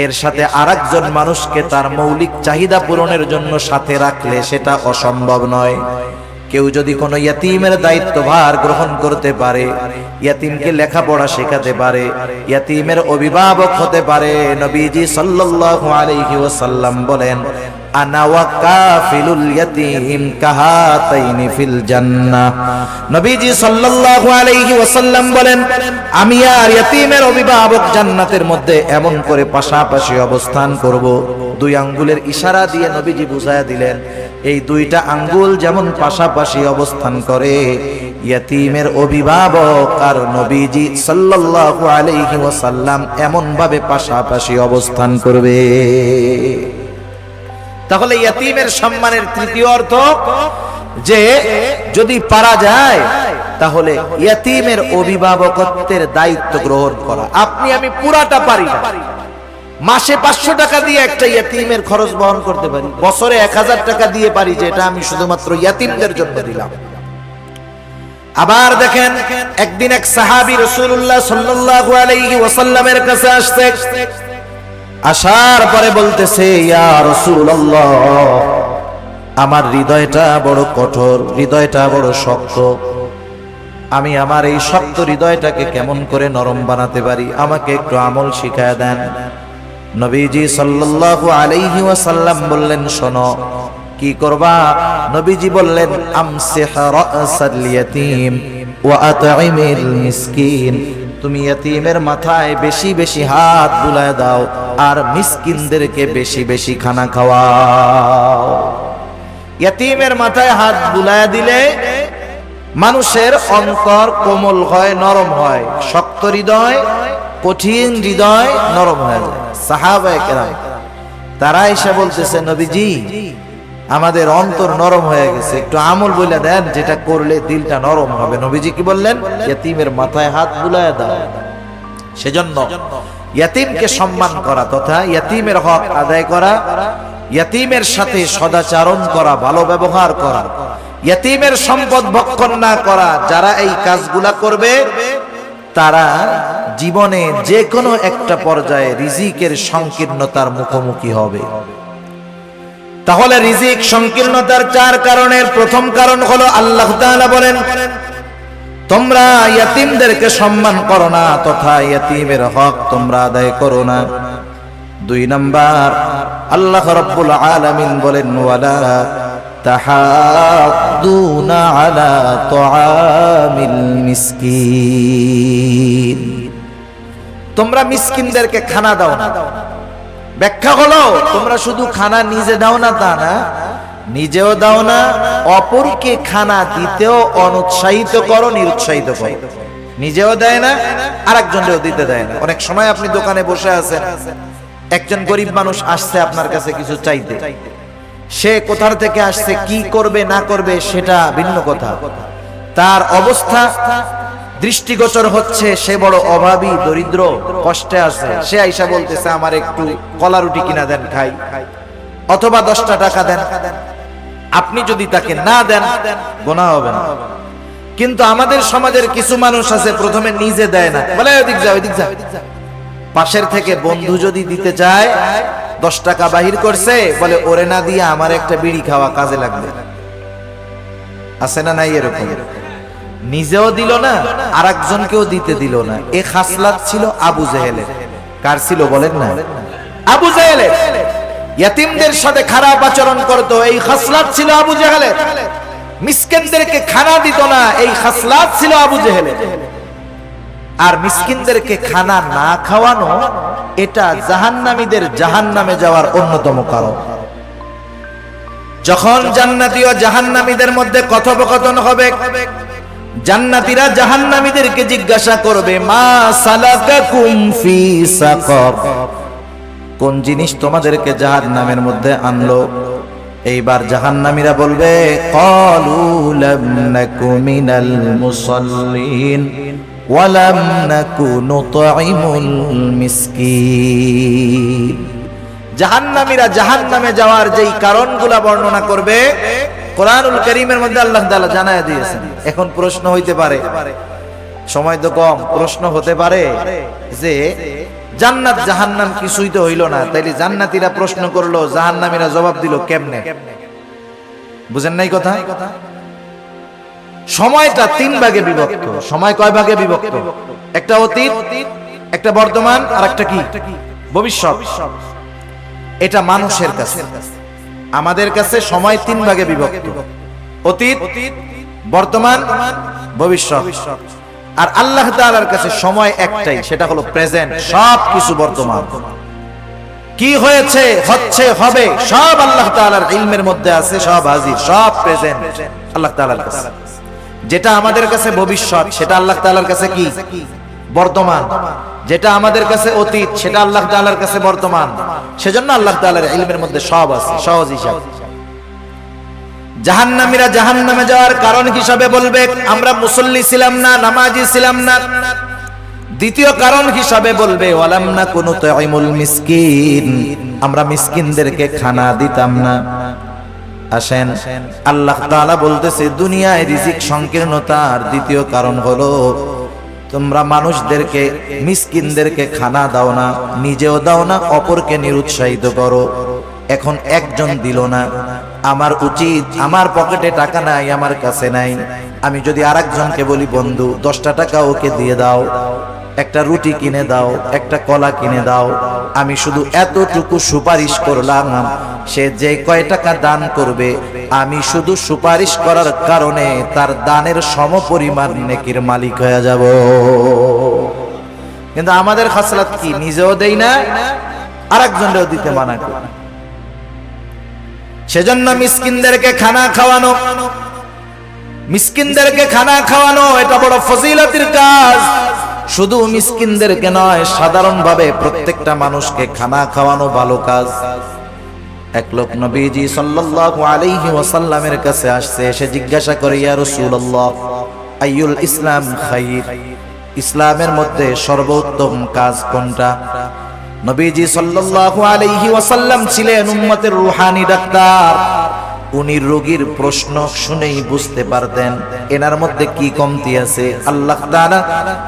এর সাথে আরেকজন মানুষকে তার মৌলিক চাহিদা পূরণের জন্য সাথে রাখলে সেটা অসম্ভব নয়। কেউ যদি কোনো ইয়াতীমের দায়িত্বভার গ্রহণ করতে পারে, ইয়াতীমকে লেখাপড়া শেখাতে পারে, ইয়াতীমের অভিভাবক হতে পারে, নবীজি সাল্লাল্লাহু আলাইহি ওয়াসাল্লাম বলেন, আনা ওয়া কাফিলুল ইয়াতীম কাহাতাইনি ফিল জান্নাহ। নবীজি সাল্লাল্লাহু আলাইহি ওয়াসাল্লাম বলেন, আমি আর ইয়াতীমের অভিভাবক জান্নাতের মধ্যে এমন করে পাশাপাশি অবস্থান করব। 2 আঙ্গুলের ইশারা দিয়ে নবীজি বুঝায়া দিলেন, এই 2টা আঙ্গুল যেমন পাশাপাশি অবস্থান করে, ইয়াতীমের অভিভাবক আর নবীজি সাল্লাল্লাহু আলাইহি ওয়াসাল্লাম এমন ভাবে পাশাপাশি অবস্থান করবে। তাহলে ইয়াতীমের সম্মানের তৃতীয় অর্থ যে যদি পারা যায় তাহলে ইয়াতীমের অভিভাবকত্বের দায়িত্ব গ্রহণ করা। আপনি আমি পুরাটা পারি না, মাসে 500 টাকা দিয়ে একটা ইয়াতিমের খরচ বহন করতে পারি, বছরে 1000 টাকা দিয়ে পারি যে এটা আমি শুধুমাত্র ইয়াতিমদের জন্য দিলাম। আবার দেখেন একদিন এক সাহাবী রাসূলুল্লাহ সাল্লাল্লাহু আলাইহি ওয়াসাল্লামের কাছে আসছে, আসার পরে বলতেছে, ইয়া রাসূলুল্লাহ, আমার হৃদয়টা বড় কঠোর, হৃদয়টা বড় শক্ত, আমি আমার এই শক্ত হৃদয়টাকে কেমন করে নরম বানাতে পারি, আমাকে একটু আমল শিখায় দেন। নবীজি সাল্লাল্লাহু আলাইহি ওয়াসাল্লাম বললেন, শোনো কি করবা? নবীজি বললেন, আমসিহ রাসাল ইয়াতীম ওয়া আতঈমিল মিসকিন, তুমি ইয়াতীমের মাথায় বেশি বেশি হাত বুলায় দাও আর মিসকিনদেরকে বেশি বেশি খানা খাওয়াও। ইয়াতীমের মাথায় হাত বুলায় দিলে মানুষের অন্তর কোমল হয়, নরম হয়, শক্ত হৃদয়, কঠিন হৃদয় নরম হয়ে যায়। সাহাবায়ে কেরাম তারা এসে বলতেছে, নবীজি আমাদের অন্তর নরম হয়ে গেছে, একটু আমল বলে দেন যেটা করলে দিলটা নরম হবে। নবীজি কি বললেন? ইয়াতীমের মাথায় হাত বুলায় দাও। সেজন্য ইয়াতীমকে সম্মান করা তথা ইয়াতীমের হক আদায় করা, ইয়াতীমের সাথে সদাচরণ করা, ভালো ব্যবহার করা, ইয়াতীমের সম্পদ ভক্ষণ না করা, যারা এই কাজগুলা করবে তারা জীবনে যে কোনো একটা পর্যায়ে রিজিকের সংকীর্ণতার মুখোমুখি হবে। তাহলে রিজিক সংকীর্ণতার 4 কারণের প্রথম কারণ হলো আল্লাহ তাআলা বলেন, তোমরা ইয়াতীমদেরকে সম্মান করো না তথা ইয়াতীমের হক তোমরা আদায় করো না। 2 নাম্বার, আল্লাহ রাব্বুল আলামিন বলেন, ওয়ালা তাহাদ্দুনা আলা তুআমিল মিসকিন, তোমরা মিসকিনদেরকে খানা দাও না। ব্যাখ্যা হলো, তোমরা শুধু খানা নিজে দাও না তা না, নিজেও দাও না, অপরকে খানা দিতেও অনুৎসাহিত করো, নিরুৎসাহিত করো। নিজেও দেয় না, আরেকজনকেও দিতে দেয় না। অনেক সময় আপনি দোকানে বসে আছেন, একজন গরিব মানুষ আসছে আপনার কাছে কিছু চাইতে, সে কোথা থেকে আসছে, কি করবে না করবে সেটা ভিন্ন কথা, তার অবস্থা দৃষ্টিগোচর হচ্ছে সে বড় অভাবী, দরিদ্র, কষ্টে আছে। সে আইসা বলতেছে, আমার একটু কলা রুটি কিনা দেন খাই, অথবা 10টা টাকা দেন। আপনি যদি তাকে না দেন গোনা হবে না। কিন্তু আমাদের সমাজের কিছু মানুষ আছে, প্রথমে নিজে দেয় না, বলে ওদিক যা ওদিক যা। পাশের থেকে বন্ধু যদি দিতে চায়, 10 টাকা বাহির করছে, বলে ওরে না দিয়ে আমার একটা বিড়ি খাওয়া কাজে লাগবে। আছে না নাই এরকম? নিজেও দিল না, আরেকজনকেও দিতে দিল না। এই খাসলাত ছিল আবু জেহেলের। কার ছিল বলেন না? আবু জেহেলের। ইয়াতীমদের সাথে খারাপ আচরণ করত, এই খাসলাত ছিল আবু জেহেলের। মিসকিনদেরকে খানা দিত না, এই খাসলাত ছিল আবু জেহেলের। আর মিসকিনদেরকে খানা না খাওয়ানো, এটা জাহান্নামীদের জাহান্নামে যাওয়ার অন্যতম কারণ। যখন জান্নাতি ও জাহান্নামীদের মধ্যে কথোপকথন হবে, জান্নাতীরা জাহান্নামীদেরকে জিজ্ঞাসা করবে, মা সালাকাকুম ফি সাকার, কোন জিনিস তোমাদেরকে জাহান্নামের মধ্যে আনলো? এইবার জাহান্নামীরা বলবে, ক্বালু লাম নাকু মিনাল মুসাল্লিন ওয়া লাম নাকু নুতঈমুল মিসকিন। জাহান্নামীরা জাহান্নামে যাওয়ার যেই কারণগুলো বর্ণনা করবে, কোরআনুল কারীমের মধ্যে আল্লাহ তাআলা জানায় দিয়েছেন। এখন প্রশ্ন হইতে পারে, সময় তো কম, প্রশ্ন হতে পারে যে জান্নাত জাহান্নাম কিছুই তো হইল না, তাইলে জান্নাতীরা প্রশ্ন করলো, জাহান্নামীরা জবাব দিল কেমনে? বুঝেন নাই কথা? সময়টা 3 ভাগে বিভক্ত। সময় কয় ভাগে বিভক্ত? একটা অতীত, একটা বর্তমান, আর একটা কি ভবিষ্যৎ। এটা মানুষের কাছে, আমাদের কাছে সময় 3 ভাগে বিভক্ত, অতীত, বর্তমান, ভবিষ্যৎ। আর আল্লাহ তাআলার কাছে সময় একটাই, সেটা হলো প্রেজেন্ট। সব কিছু বর্তমান, কি হয়েছে, হচ্ছে, হবে, সব আল্লাহ তাআলার ইলমের মধ্যে আছে, সব হাজির, সব প্রেজেন্ট আল্লাহ তাআলার কাছে। যেটা আমাদের কাছে ভবিষ্যৎ, সেটা আল্লাহ তাআলার কাছে কি বর্তমান। যেটা আমাদের কাছে অতীত, সেটা আল্লাহ তাআলার কাছে বর্তমান। সেজন্য আল্লাহ তাআলার ইলমের মধ্যে সব আছে, সহজ হিসাব। জাহান্নামীরা জাহান্নামে যাওয়ার কারণ হিসাবে বলবে, আমরা মুসল্লি ছিলাম না, নামাজি ছিলাম না, দ্বিতীয় কারণ হিসাবে বলবে ওয়ালাম নাকুনু তুইমুল মিসকিন, আমরা মিসকিনদেরকে খানা দিতাম না। আসেন, আল্লাহ তাআলা বলতেছে দুনিয়ায় রিজিক সংকীর্ণতার দ্বিতীয় কারণ হলো তোমরা মানুষদেরকে, মিসকিনদেরকে খানা দাও না, নিজেও দাও না, অপরকে নিরুৎসাহিত করো। এখন একজন দিল না, আমার উচিত, আমার পকেটে টাকা নাই, আমার কাছে নাই, আমি যদি আরেকজনকে বলি বন্ধু 10টা টাকা ওকে দিয়ে দাও, একটা রুটি কিনে দাও, একটা কলা কিনে দাও, আমি শুধু এতটুকু সুপারিশ করলাম, সে যে কয় টাকা দান করবে আমি শুধু সুপারিশ করার কারণে তার দানের সমপরিমাণ নেকির মালিক হয়ে যাব। কিন্তু আমাদের খাসলাত কি, নিজেও দেই না, আরেকজনকেও দিতে মানা করি। সেজন্য মিসকিনদেরকে খানা খাওয়ানো, মিসকিনদেরকে খানা খাওয়ানো এটা বড় ফজিলতের কাজ। শুধু মিসকিনদেরকে নয়, সাধারণভাবে প্রত্যেকটা মানুষকে খানা খাওয়ানো ভালো কাজ। এক লোক নবীজি সাল্লাল্লাহু আলাইহি ওয়াসাল্লামের কাছে আসছে, এসে জিজ্ঞাসা করে ইয়া রাসূলুল্লাহ আইয়ুল ইসলাম খায়র, ইসলামের মধ্যে সর্বোত্তম কাজ কোনটা? নবীজি সাল্লাল্লাহু আলাইহি ওয়াসাল্লাম ছিলেন উম্মতের রূহানি ডাক্তার। উনি রোগীর প্রশ্ন শুনেই বুঝতে পারতেন এনার মধ্যে কি কমতি আছে। আল্লাহ তাআলা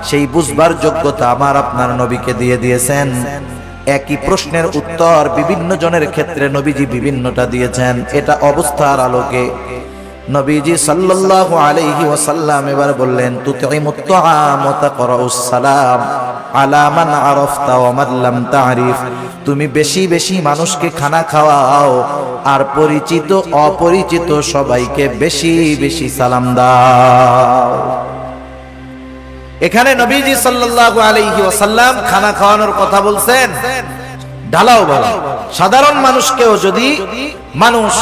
সেই বুঝবার যোগ্যতা আমার আপনার নবীকে দিয়ে দিয়েছেন। একই প্রশ্নের উত্তর বিভিন্ন জনের ক্ষেত্রে নবীজি বিভিন্নটা দিয়েছেন। এটা অবস্থার আলোকে নবীজি সাল্লাল্লাহু আলাইহি ওয়াসাল্লাম এবার বললেন তুতিমুত তাআম ওয়া তাকরাউস সালাম আলা মান আরাফতা ওয়া মান লাম তারিফ, তুমি বেশি বেশি মানুষকে খানা খাওয়াও আর পরিচিত অপরিচিত সবাইকে বেশি বেশি সালাম দাও। এখানে নবীজি সাল্লাল্লাহু আলাইহি ওয়াসাল্লাম খানা খাওয়ানোর কথা বলছেন ঢালাও ভালো। সাধারণ মানুষকেও যদি মানুষ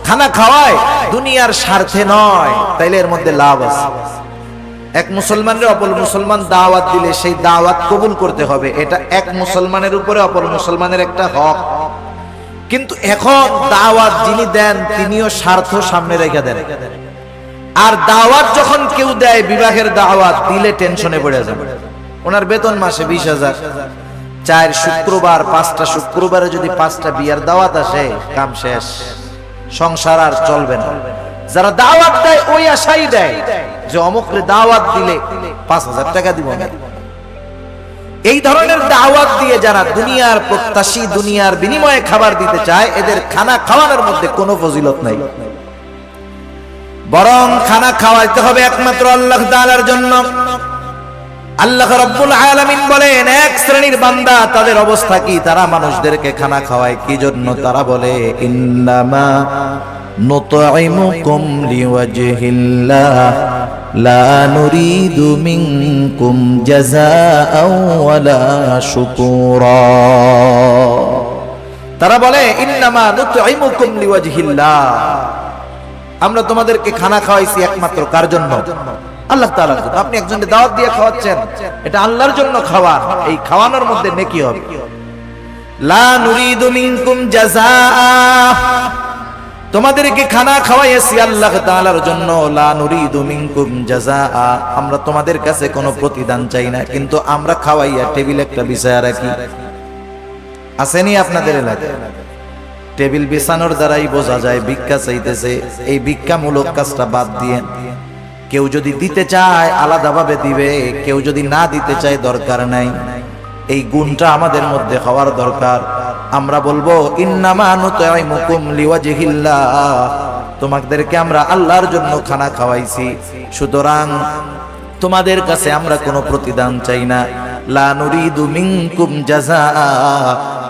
খানা খাওয়ায় দুনিয়ার স্বার্থে নয়, তাইলে এর মধ্যে লাভ আছে। এক মুসলমানের অপর মুসলমান দাওয়াত দিলে সেই দাওয়াত কবুল করতে হবে, এটা এক মুসলমানের উপরে অপর মুসলমানের একটা হক। কিন্তু এখন দাওয়াত যিনি দেন তিনিও স্বার্থ সামনে রেখে দেন। আর দাওয়াত যখন কেউ দেয়, বিবাহের দাওয়াত দিলে টেনশনে পড়ে যাবে। ওনার বেতন মাসে 20,000, 4 শুক্রবার 5টা শুক্রবারে যদি 5টা বিয়ার দাওয়াত আসে, কাম শেষ, সংসার আর চলবে না। যারা দাওয়াত দেয় ওই আশাই দেয় যে অমুকরে দাওয়াত দিলে 5,000 টাকা দিব না। এই ধরনের দাওয়াত দিয়ে যারা দুনিয়ার প্রত্যাশী, দুনিয়ার বিনিময়ে খাবার দিতে চায়, এদের খানা খাওয়ানোর মধ্যে কোনো ফজিলত নাই। বরং খানা খাওয়াইতে হবে একমাত্র আল্লাহ তাআলার জন্য। আল্লাহ রাব্বুল আলামিন বলেন এক শ্রেণীর বান্দা, তাদের অবস্থা কি, তারা মানুষদেরকে খানা খাওয়ায় কি জন্য? তারা বলে ইন্নামা নুতঈমুকুম লিওয়াজহিল্লাহ লা নুরিদু মিনকুম জাযাআও ওয়ালা শুকুরা। তারা বলে ইন্নামা নুতঈমুকুম লিওয়াজহিল্লাহ, আমরা তোমাদেরকে খানা খাওয়াইছি একমাত্র কার জন্য? আল্লাহ তাআলার জন্য। আপনি একজনকে দাওয়াত দিয়ে খাওয়াচ্ছেন, এটা আল্লাহর জন্য খাওয়ান, এই খাওয়ানোর মধ্যে নেকি হবে। লা নুরিদু মিনকুম জাযাআ, তোমাদেরকে খানা খাওয়াইছি আল্লাহ তাআলার জন্য। লা নুরিদু মিনকুম জাযাআ, আমরা তোমাদের কাছে কোনো প্রতিদান চাই না, কিন্তু আমরা খাওয়াইয়া টেবিল একটা বিছায়া রাখি। আসেনি আপনাদের এলাকায়? টেবিল বিছানোর দ্বারাই বোঝা যায় ভিক্ষা চাইতেছে। এই ভিক্ষামূলক কাজটা বাদ দিয়ে কেউ যদি দিতে চায় আলাদাভাবে দিবে, কেউ যদি না দিতে চায় দরকার নাই। এই গুণটা আমাদের মধ্যে হওয়ার দরকার। আমরা বলবো ইন্নামা নুতঈমুকুম লিওয়াজহিল্লাহ, তোমাদেরকে আমরা আল্লাহর জন্য খানা খাওয়াইছি, সুতরাং তোমাদের কাছে আমরা কোনো প্রতিদান চাই না। লা নুরিদু মিনকুম জাযাআ,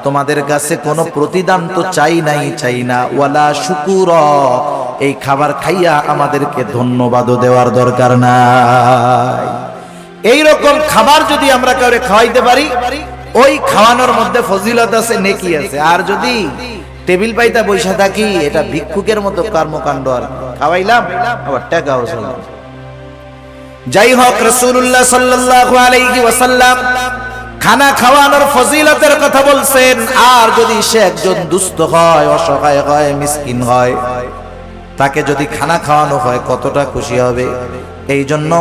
তোমাদের কাছে কোনো প্রতিদান তো চাই না। ওয়ালা শুকুরা, এই খাবার খাইয়া আমাদেরকে ধন্যবাদও দেওয়ার দরকার নাই। এই রকম খাবার যদি আমরা কাউকে খাওয়াইতে পারি, ওই খাওয়ানোর মধ্যে ফজিলত আছে, নেকি আছে। আর যদি টেবিল পাইতা বৈশা থাকি, এটা ভিক্ষুকের মতো কর্মকাণ্ড। আর খাওয়াইলাম আবার টাকাও চলে। যাই হোক, রাসূলুল্লাহ সাল্লাল্লাহু আলাইহি ওয়াসাল্লাম খানা খাওয়ানোর ফজিলতের কথা বলছেন। আর যদি সে একজন দুস্থ হয়, অসহায় হয়, মিসকিন হয়, তাকে যদি খানা খাওয়ানো হয় কতটা খুশি হবে। এই জন্য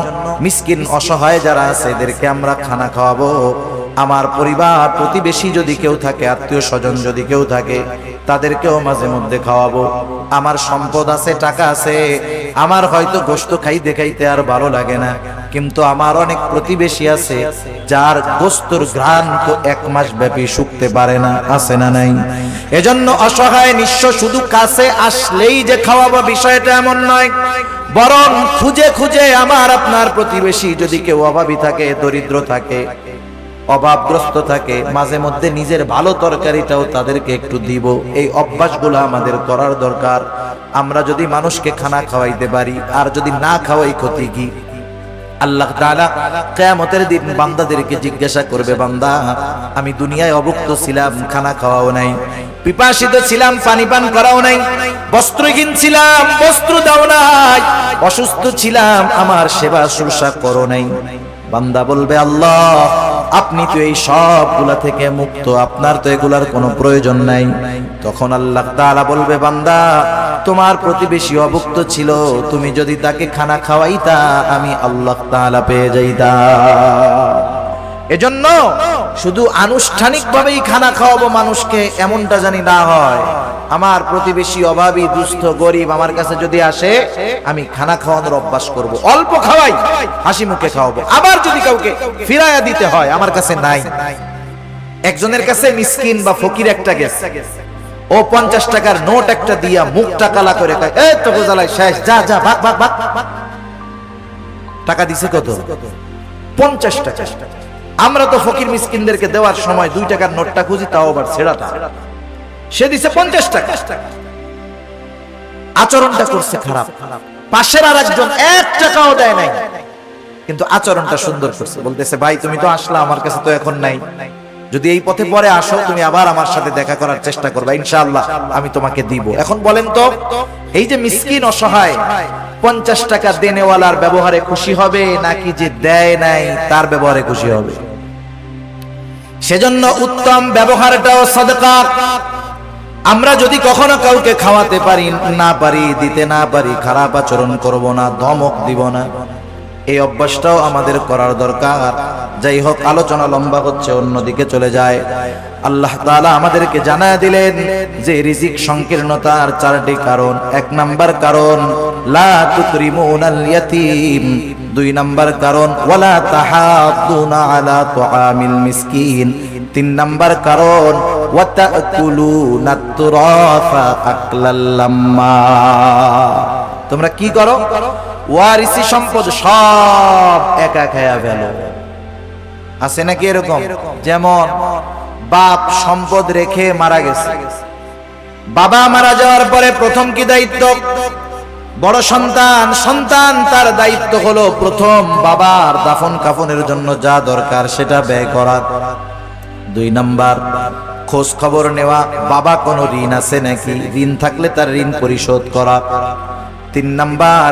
মিসকিন অসহায় যারা আছে এদেরকে আমরা খানা খাওয়াবো। আমার পরিবার প্রতিবেশী যদি কেউ থাকে, আত্মীয় স্বজন যদি কেউ থাকে, তাদেরকেও মাঝে মধ্যে খাওয়াবো। আমার সম্পদ আছে, টাকা আছে, আমার হয়তো গোশত খাইতে খাইতে আর ভালো লাগে না, কিন্তু আমার অনেক প্রতিবেশী আছে যার গোশতর ঘ্রাণ তো 1 মাস ব্যাপী শুকতে পারে না, আছে না নাই? এজন্য অসহায় নিঃস্ব শুধু কাছে আসলেই যে খাওয়াবো বিষয়টা এমন নয়, বরং খুঁজে খুঁজে আমার আপনার প্রতিবেশী যদি কেউ অভাবী থাকে, দরিদ্র থাকে, অভাবগ্রস্ত থাকে, মাঝে মধ্যে নিজের ভালো তরকারিটাও তাদেরকে একটু দিব। এই অভ্যাসগুলো আমাদের করার দরকার। আমরা যদি মানুষকে খানা খাওয়াইতে পারি, আর যদি না খাওয়াই ক্ষতি কি? আল্লাহ তাআলা কিয়ামতের দিন বান্দাদেরকে জিজ্ঞাসা করবে, বান্দা আমি দুনিয়ায় অভুক্ত ছিলাম, খানা খাওয়াও নাই, পিপাসিত ছিলাম, পানি পান করাও নাই, বস্ত্রহীন ছিলাম, বস্ত্র দাও নাই, অসুস্থ ছিলাম, আমার সেবা শুশ্রূষা করো নাই। বান্দা বলবে, আল্লাহ আপনি তো এই সবগুলা থেকে মুক্ত, আপনার তো এগুলার কোনো প্রয়োজন নাই। তখন আল্লাহ তাআলা বলবে, বান্দা তোমার প্রতিবেশী অভুক্ত ছিল, তুমি যদি তাকে খানা খাওয়াইতা আমি আল্লাহ তাআলা পেয়ে যাইতাম। এজন্য শুধু আনুষ্ঠানিকভাবেই খানা খাওয়াবো মানুষকে, এমনটা জানি না হয়। আমার প্রতিবেশী অভাবী, দুস্থ, গরিব আমার কাছে যদি আসে, আমি খানা খাওয়ানোর অভ্যাস করব। অল্প খাওয়াই, হাসি মুখে খাওয়াবো। আবার যদি কাউকে ফিরাইয়া দিতে হয়, আমার কাছে নাই। একজনের কাছে মিসকিন বা ফকির একটা গেছে, ও 50 টাকার নোট একটা দিয়া মুখটা কালা করে কয়, এই তো গোজালাই শেষ, যা যা ভাগ ভাগ ভাগ। টাকা দিছে কত? 50 টাকা। আমরা তো ফকির মিসকিনদেরকে দেওয়ার সময় 2 টাকার নোটটা খুঁজি, তাও আবার ছেঁড়াটা। সে দিছে 50 টাকা। আচরণটা করছে খারাপ। পাশের আরেকজন 1 টাকাও দেয় নাই, কিন্তু আচরণটা সুন্দর করছে। বলতেছে, ভাই তুমি তো আসলা, আমার কাছে তো এখন নাই, যদি এই পথে পরে আসো তুমি আবার আমার সাথে দেখা করার চেষ্টা করবা, ইনশাআল্লাহ আমি তোমাকে দিব। এখন বলেন তো, এই যে মিসকিন অসহায় 50 টাকা দেনেওয়ালার ব্যবহারে খুশি হবে, নাকি যে দেয় নাই তার ব্যবহারে খুশি হবে? সেজন্য উত্তম ব্যবহারটাও সাদকা। আমরা যদি কখনো কাউকে খাওয়াতে পারি, না পারি, দিতে না পারি, খারাপ আচরণ করব না, ধমক দিব না, এই অভ্যাসটাও আমাদের করার দরকার। যাই হোক, আলোচনা লম্বা হচ্ছে, অন্যদিকে চলে যায়। আল্লাহ তাআলা আমাদেরকে জানায় দিলেন যে রিজিক সংকীর্ণতার 4টি কারণ। 1 নাম্বার কারণ লা তুকরিমুনাল ইয়াতীম, 2 নাম্বার কারণ ওয়ালা তাহাদ্দুনা আলা তুআমিল মিসকিন, 3 নাম্বার কারণ ওয়া তাকুলুনাত তুরাফা আকলাল লাম্মা। তোমরা কি করো? ওয়ারিসি সম্পদ সব একা খায়া ফেলো। আছে নাকি এরকম? যেমন বাপ সম্পদ রেখে মারা গেছে, বাবা মারা যাওয়ার পরে প্রথম কি দায়িত্ব? বড় সন্তান, সন্তান তার দায়িত্ব হলো প্রথম বাবার দাফন কাফনের জন্য যা দরকার সেটা ব্যয় করা। 2 নাম্বার খোঁজ খবর নেওয়া, বাবা কোনো ঋণ আছে নাকি, ঋণ থাকলে তার ঋণ পরিশোধ করা। 3 নাম্বার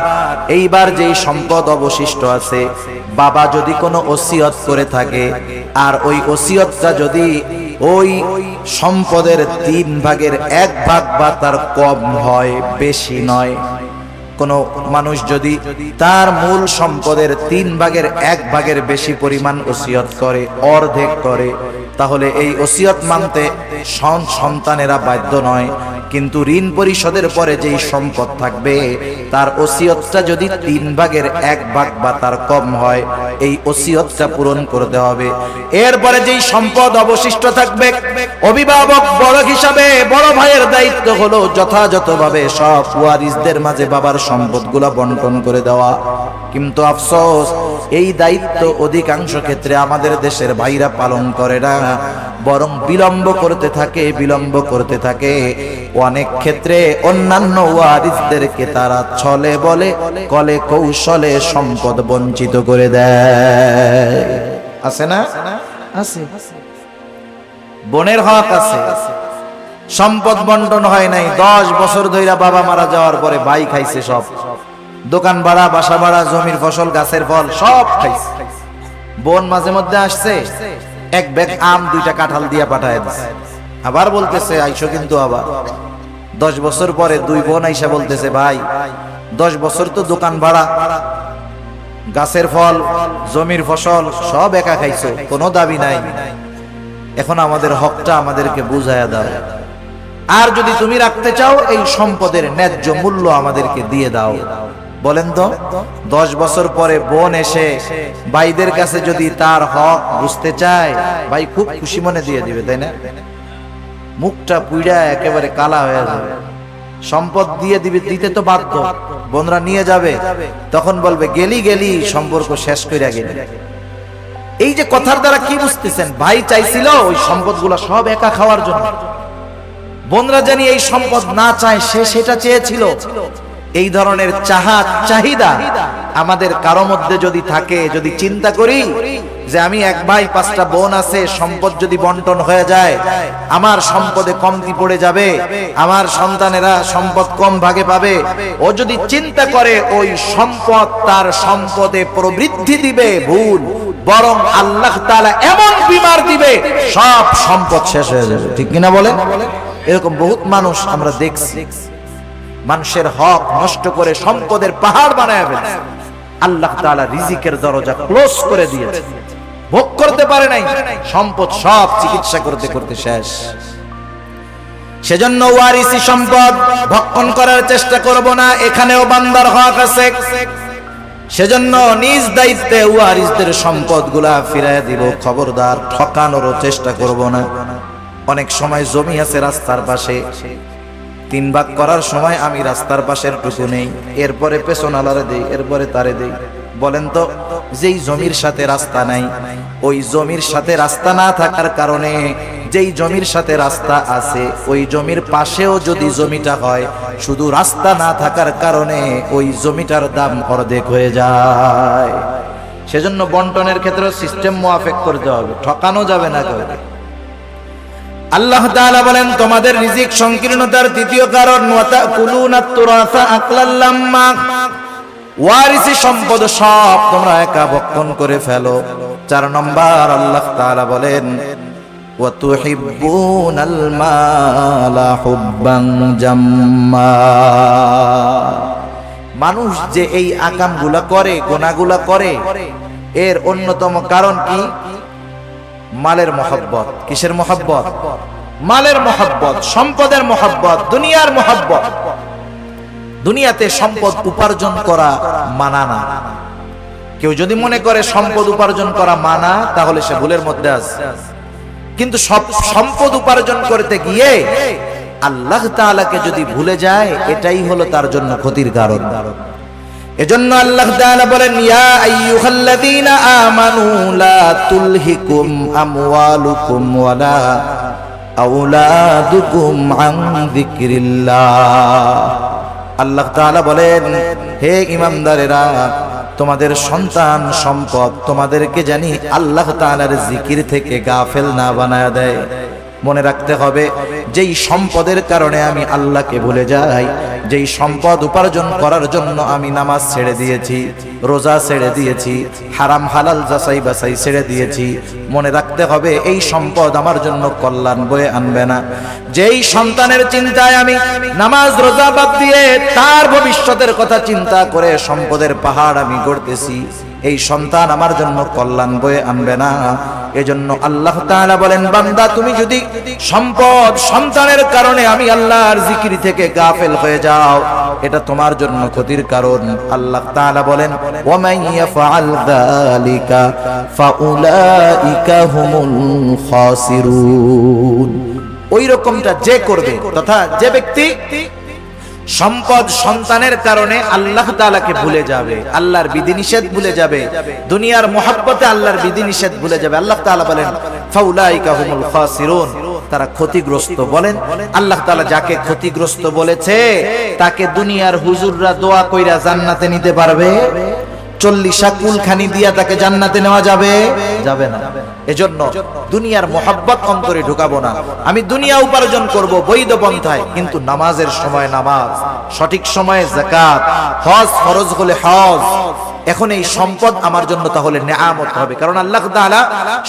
এইবার যেই সম্পদ অবশিষ্ট আছে, বাবা যদি কোনো ওসিয়ত করে থাকে, আর ওই ওসিয়তটা যদি ওই সম্পদের 3 ভাগের 1 ভাগ বা তার কম হয়, বেশি নয়। কোন মানুষ যদি তার মূল সম্পদের 3 ভাগের 1 ভাগের বেশি পরিমাণ ওসিয়ত করে, অর্ধেক করে, তাহলে এই ওসিয়ত মানতে সন্তানেরা বাধ্য নয়। কিন্তু ঋণ পরিশোধের পরে যেই সম্পদ থাকবে, তার ওসিয়তটা যদি 3 ভাগের 1 ভাগ বা তার কম হয়, এই ওসিয়তটা পূরণ করতে হবে। এরপরে যেই সম্পদ অবশিষ্ট থাকবে, অভিভাবক বড় হিসাবে বড় ভাইয়ের দায়িত্ব হলো যথাযথভাবে সব ওয়ারিসদের মাঝে বাবার সম্পদগুলো বন্টন করে দেওয়া। কিন্তু আফসোস, এই দায়িত্ব অধিকাংশ ক্ষেত্রে আমাদের দেশের ভাইরা পালন করে না, বরং বিলম্ব করতে থাকে। অনেক ক্ষেত্রে অন্যান্য ওয়ারিসদেরকে তারা ছলে বলে কলে কৌশলে সম্পদ বঞ্চিত করে দেয়। আছে না? আছে। বোনের হক আছে, সম্পদ বন্টন হয় নাই। 10 বছর ধরে বাবা মারা যাওয়ার পরে ভাই খাইছে সব, দোকান ভাড়া, বাসা ভাড়া, জমির ফসল, গাছের ফল সব খাইছে। বোন মাঝে মধ্যে আসছে, 1 ব্যাগ আম 2টা কাঁঠাল দিয়া পাঠায় দিছে। আবার বলতেছে আইসো, কিন্তু আবার 10 বছর পরে 2 বোন আইসা বলতেছে, ভাই 10 বছর তো দোকান ভাড়া, গাছের ফল, জমির ফসল সব একা খাইছো, কোনো দাবি নাই। এখন আমাদের হকটা আমাদেরকে বুঝায়া দাও। আর যদি তুমি রাখতে চাও, এই সম্পদের ন্যায্য মূল্য আমাদেরকে দিয়ে দাও। বলেন তো, 10 বছর পরে বোন এসে ভাইদের কাছে যদি তার হক বুঝতে চায়, ভাই খুব খুশি মনে দিয়ে দিবে, তাই না? মুখটা পুইড়া একেবারে কালা হয়ে যাবে। সম্পদ দিয়ে দিবে, দিতে তো বাধ্য। বোনরা নিয়ে যাবে, তখন বলবে গেলি গেলি, সম্পর্ক শেষ কইরা গেলি। এই যে কথার দ্বারা কি বুঝতেছেন? ভাই চাইছিল ওই সম্পদগুলো সব একা খাওয়ার জন্য। বোনরা জানি এই সম্পদ না চায়, সে সেটা চেয়েছিল। এই ধরনের চাহিদা আমাদের কারো মধ্যে যদি থাকে, যদি চিন্তা করি যে আমি এক ভাই 5টা বোন আছে, সম্পদ যদি বন্টন হয়ে যায় আমার সম্পদে কমতি পড়ে যাবে, আমার সন্তানেরা সম্পদ কম ভাগে পাবে, ও যদি চিন্তা করে ওই সম্পদ তার সম্পদে প্রবৃদ্ধি দিবে, ভুল। বরং আল্লাহ তাআলা এমন বিমার দিবে, সব সম্পদ শেষ হয়ে যাবে। ঠিক কিনা বলেন? এরকম বহুত মানুষ আমরা দেখছি, মানুষের হক নষ্ট করে সম্পদের পাহাড় বানায় ফেলছে। আল্লাহ তাআলা রিজিকের দরজা ক্লোজ করে দিয়েছে, ভোগ করতে পারে নাই, সম্পদ সব চিকিৎসা করতে করতে শেষ। সেজন্য ওয়ারিসি সম্পদ ভক্ষণ করার চেষ্টা করব না, এখানেও বান্দার হক আছে। সেজন্য নিজ দায়িত্বে ওয়ারিসদের সম্পদগুলা ফিরায় দিব। খবরদার, ঠকানোরও চেষ্টা করব না। অনেক সময় জমি আছে রাস্তার পাশে, 3 ভাগ করার সময় আমি রাস্তার পাশের টুকু নেই, এরপরে পেছনালারে দেই, এরপরে তারে দেই। বলেন তো, যেই জমির সাথে রাস্তা নাই, ওই জমির সাথে রাস্তা না থাকার কারণে যেই জমির সাথে রাস্তা আছে, ওই জমির পাশেও যদি জমিটা হয়, শুধু রাস্তা না থাকার কারণে ওই জমিটার দাম অর্ধেক হয়ে যায়। সেজন্য বন্টনের ক্ষেত্রে সিস্টেম মুআফিক করতে হবে, ঠকানো যাবে না কাউকে। আল্লাহ তাআলা বলেন, তোমাদের রিজিক সংকীর্ণতার দ্বিতীয় কারণ ওয়াতাকুলুনাত তুরাসা আকলাল লাম্মা, ওয়ারিসি সম্পদ সব তোমরা একা ভক্ষণ করে ফেলো। 4 নম্বর আল্লাহ তাআলা বলেন ওয়াতুহিব্বুনাল মালা হুব্বান জাম্মা। মানুষ যে এই আকামগুলা করে, গুনাহগুলা করে, এর অন্যতম কারণ কি? মালের মহব্বত। কিসের মহব্বত? মালের মহব্বত, সম্পদের মহব্বত, দুনিয়ার মহব্বত। দুনিয়াতে সম্পদ উপার্জন করা মানা না। কেউ যদি মনে করে সম্পদ উপার্জন করা মানা, তাহলে সে ভুলের মধ্যে আছে। কিন্তু সব সম্পদ উপার্জন করতে গিয়ে আল্লাহ তাআলাকে যদি ভুলে যায়, এটাই হলো তার জন্য ক্ষতির কারণ। এজন্য আল্লাহ তাআলা বলেন, ইয়া আইয়ুহাল্লাযীনা আমানু লা তুলহিকুম আমওয়ালুকুম ওয়ালা আওলাদুকুম আন যিকরিল্লাহ। আল্লাহ তাআলা বলেন, হে ঈমানদারেরা, তোমাদের সন্তান সম্পদ তোমাদেরকে জানি আল্লাহ তাআলার জিকির থেকে গাফেল না বানায়া দেয়। মনে রাখতে হবে, যেই সম্পদের কারণে আমি আল্লাহকে ভুলে যাই, যেই সম্পদ উপার্জন করার জন্য আমি নামাজ ছেড়ে দিয়েছি, রোজা ছেড়ে দিয়েছি, হারাম হালাল যাচাই বাছাই ছেড়ে দিয়েছি, মনে রাখতে হবে এই সম্পদ আমার জন্য কল্যাণ বয়ে আনবে না। যেই সন্তানের চিন্তায় আমি নামাজ রোজা বাদ দিয়ে তার ভবিষ্যতের কথা চিন্তা করে সম্পদের পাহাড় আমি গড়তেছি, এই সন্তান আমার জন্য কল্যাণ বয়ে আনবে না। এজন্য আল্লাহ তাআলা বলেন, বান্দা তুমি যদি সম্পদ সন্তানের কারণে আমি আল্লাহর জিকির থেকে গাফেল হয়ে যাও, এটা তোমার জন্য ক্ষতির কারণ। আল্লাহ তাআলা বলেন, ওয়া মান ইয়াফআল যালিকা ফাউলাইকা হুমুল খাসিরুন। ওই রকমটা যে করবে, তথা যে ব্যক্তি সম্পদ সন্তানের কারণে আল্লাহ তাআলাকে ভুলে যাবে, আল্লাহর বিধিনিষেধ ভুলে যাবে, দুনিয়ার মহব্বতে আল্লাহর বিধিনিষেধ ভুলে যাবে, আল্লাহ তাআলা বলেন ফাউলাইকা হুমুল খাসিরুন, তারা ক্ষতিগ্রস্ত। বলেন, আল্লাহ তাআলা যাকে ক্ষতিগ্রস্ত বলেছে তাকে দুনিয়ার হুজুররা দোয়া কইরা জান্নাতে নিতে পারবে? 40 কুলখানি দিয়া তাকে জান্নাতে নেওয়া যাবে? যাবে না। এজন্য দুনিয়ার মোহাব্বত অন্তরে ঢুকাবো না। আমি দুনিয়া উপার্জন করব বৈধ পন্থায়, কিন্তু নামাজের সময় নামাজ, সঠিক সময়ে যাকাত, হজ ফরজ হলে হজ। এখন এই সম্পদ আমার জন্য তাহলে নেয়ামত হবে, কারণ আল্লাহ তাআলা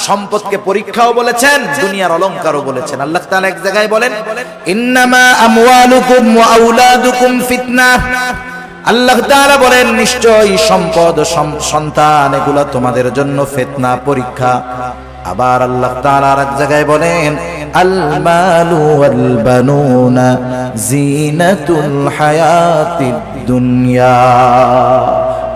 সম্পদকে পরীক্ষাও বলেছেন, দুনিয়ার অলংকারও বলেছেন। আল্লাহ তাআলা এক জায়গায় বলেন, ইন্নামা আমওয়ালুকুম ওয়া আওলাদুকুম ফিতনাহ, আল্লাহ তাআলা বলেন নিশ্চয়ই সম্পদ সন্তান এগুলা তোমাদের জন্য ফিতনা পরীক্ষা। আবার আল্লাহ তাআলা আর এক জায়গায় বলেন আল মালু ওয়াল বানুনা জিনাতুল হায়াতিদ দুনিয়া।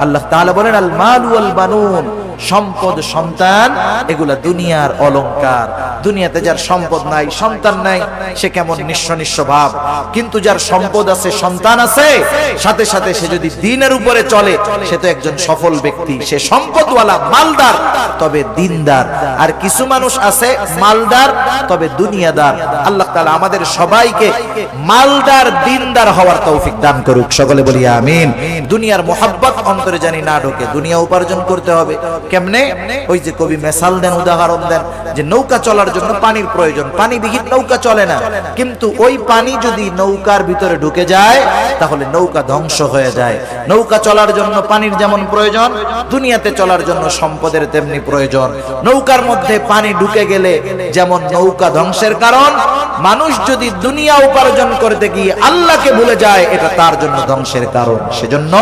আল্লাহ তাআলা বলেন আল মালু ওয়াল বানুন, সম্পদ সন্তান এগুলা দুনিয়ার অলংকার। দুনিয়াতে যার সম্পদ নাই, সন্তান নাই, সে কেমন নিঃস্ব নিঃস্ব ভাব। কিন্তু যার সম্পদ আছে, সন্তান আছে, সাথে সাথে সে যদি দ্বীনের উপরে চলে, সে তো একজন সফল ব্যক্তি। সে সম্পদওয়ালা, মালদার, তবে দিনদার। আর কিছু মানুষ আছে মালদার তবে দুনিয়াদার। আল্লাহ তাআলা আমাদের সবাইকে মালদার দিনদার হওয়ার তৌফিক দান করুক, সকলে বলি আমিন। দুনিয়ার মোহাব্বত অন্তরে জানি না ঢোকে। দুনিয়া উপার্জন করতে হবে কেমনে? ওই যে কবি মেসাল দেন, উদাহরণ দেন যে নৌকা চলার জন্য পানির প্রয়োজন, পানিবিহীন নৌকা চলে না। কিন্তু ওই পানি যদি নৌকার ভিতরে ঢুকে যায় তাহলে নৌকা ধ্বংস হয়ে যায়। নৌকা চলার জন্য পানির যেমন প্রয়োজন, দুনিয়াতে চলার জন্য সম্পদের তেমনি প্রয়োজন। নৌকার মধ্যে পানি ঢুকে গেলে যেমন নৌকা ধ্বংসের কারণ, মানুষ যদি দুনিয়া উপার্জন করতে গিয়ে আল্লাহকে ভুলে যায়, এটা তার জন্য ধ্বংসের কারণ। সেজন্য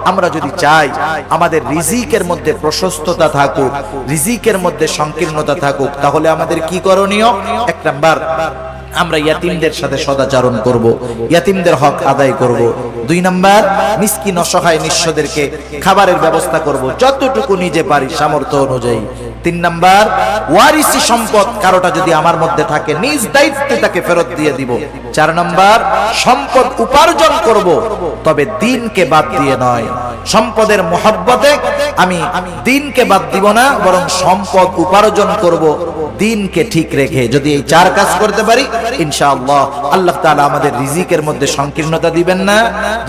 আমরা যদি চাই আমাদের রিজিকের মধ্যে প্রশস্ততা থাকুক, রিজিকের মধ্যে সংকীর্ণতা থাকুক, তাহলে আমাদের কি করণীয়? এক নাম্বার, আমরা ইয়াতিমদের সাথে সদাচরণ করব, ইয়াতিমদের হক আদায় করব। দুই নাম্বার, মিসকিন অসহায় নিঃস্বদেরকে খাবারের ব্যবস্থা করব যতটুকু নিজে পারি সামর্থ্য অনুযায়ী। তিন নাম্বার, ওয়ারিসি সম্পদ কারোটা যদি আমার মধ্যে থাকে, নিজ দায়িত্বে তাকে ফেরত দিয়ে দিব। চার নাম্বার, সম্পদ উপার্জন করব তবে দিনকে বাদ দিয়ে নয়। সম্পদের মহব্বতে আমি দিনকে বাদ দিব না, বরং সম্পদ উপার্জন করব দিনকে ঠিক রেখে। যদি এই চার কাজ করতে পারি, ইনশাআল্লাহ আল্লাহ তাআলা আমাদের রিজিকের মধ্যে সংকীর্ণতা দিবেন না।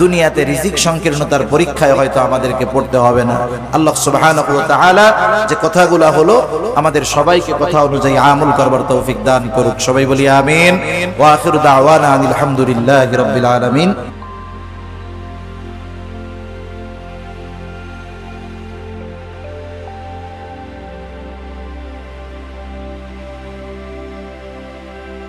দুনিয়াতে রিজিক সংকীর্ণতার পরীক্ষায় হয়তো আমাদেরকে পড়তে হবে না। আল্লাহ সুবহানাহু ওয়া তাআলা যে কথাগুলো হলো আমাদের সবাইকে কথা অনুযায়ী আমল করবার তৌফিক দান করুক, সবাই বলি আমিন। ওয়া আখিরু দাওয়ানা আলহামদুলিল্লাহি রাব্বিল আলামিন।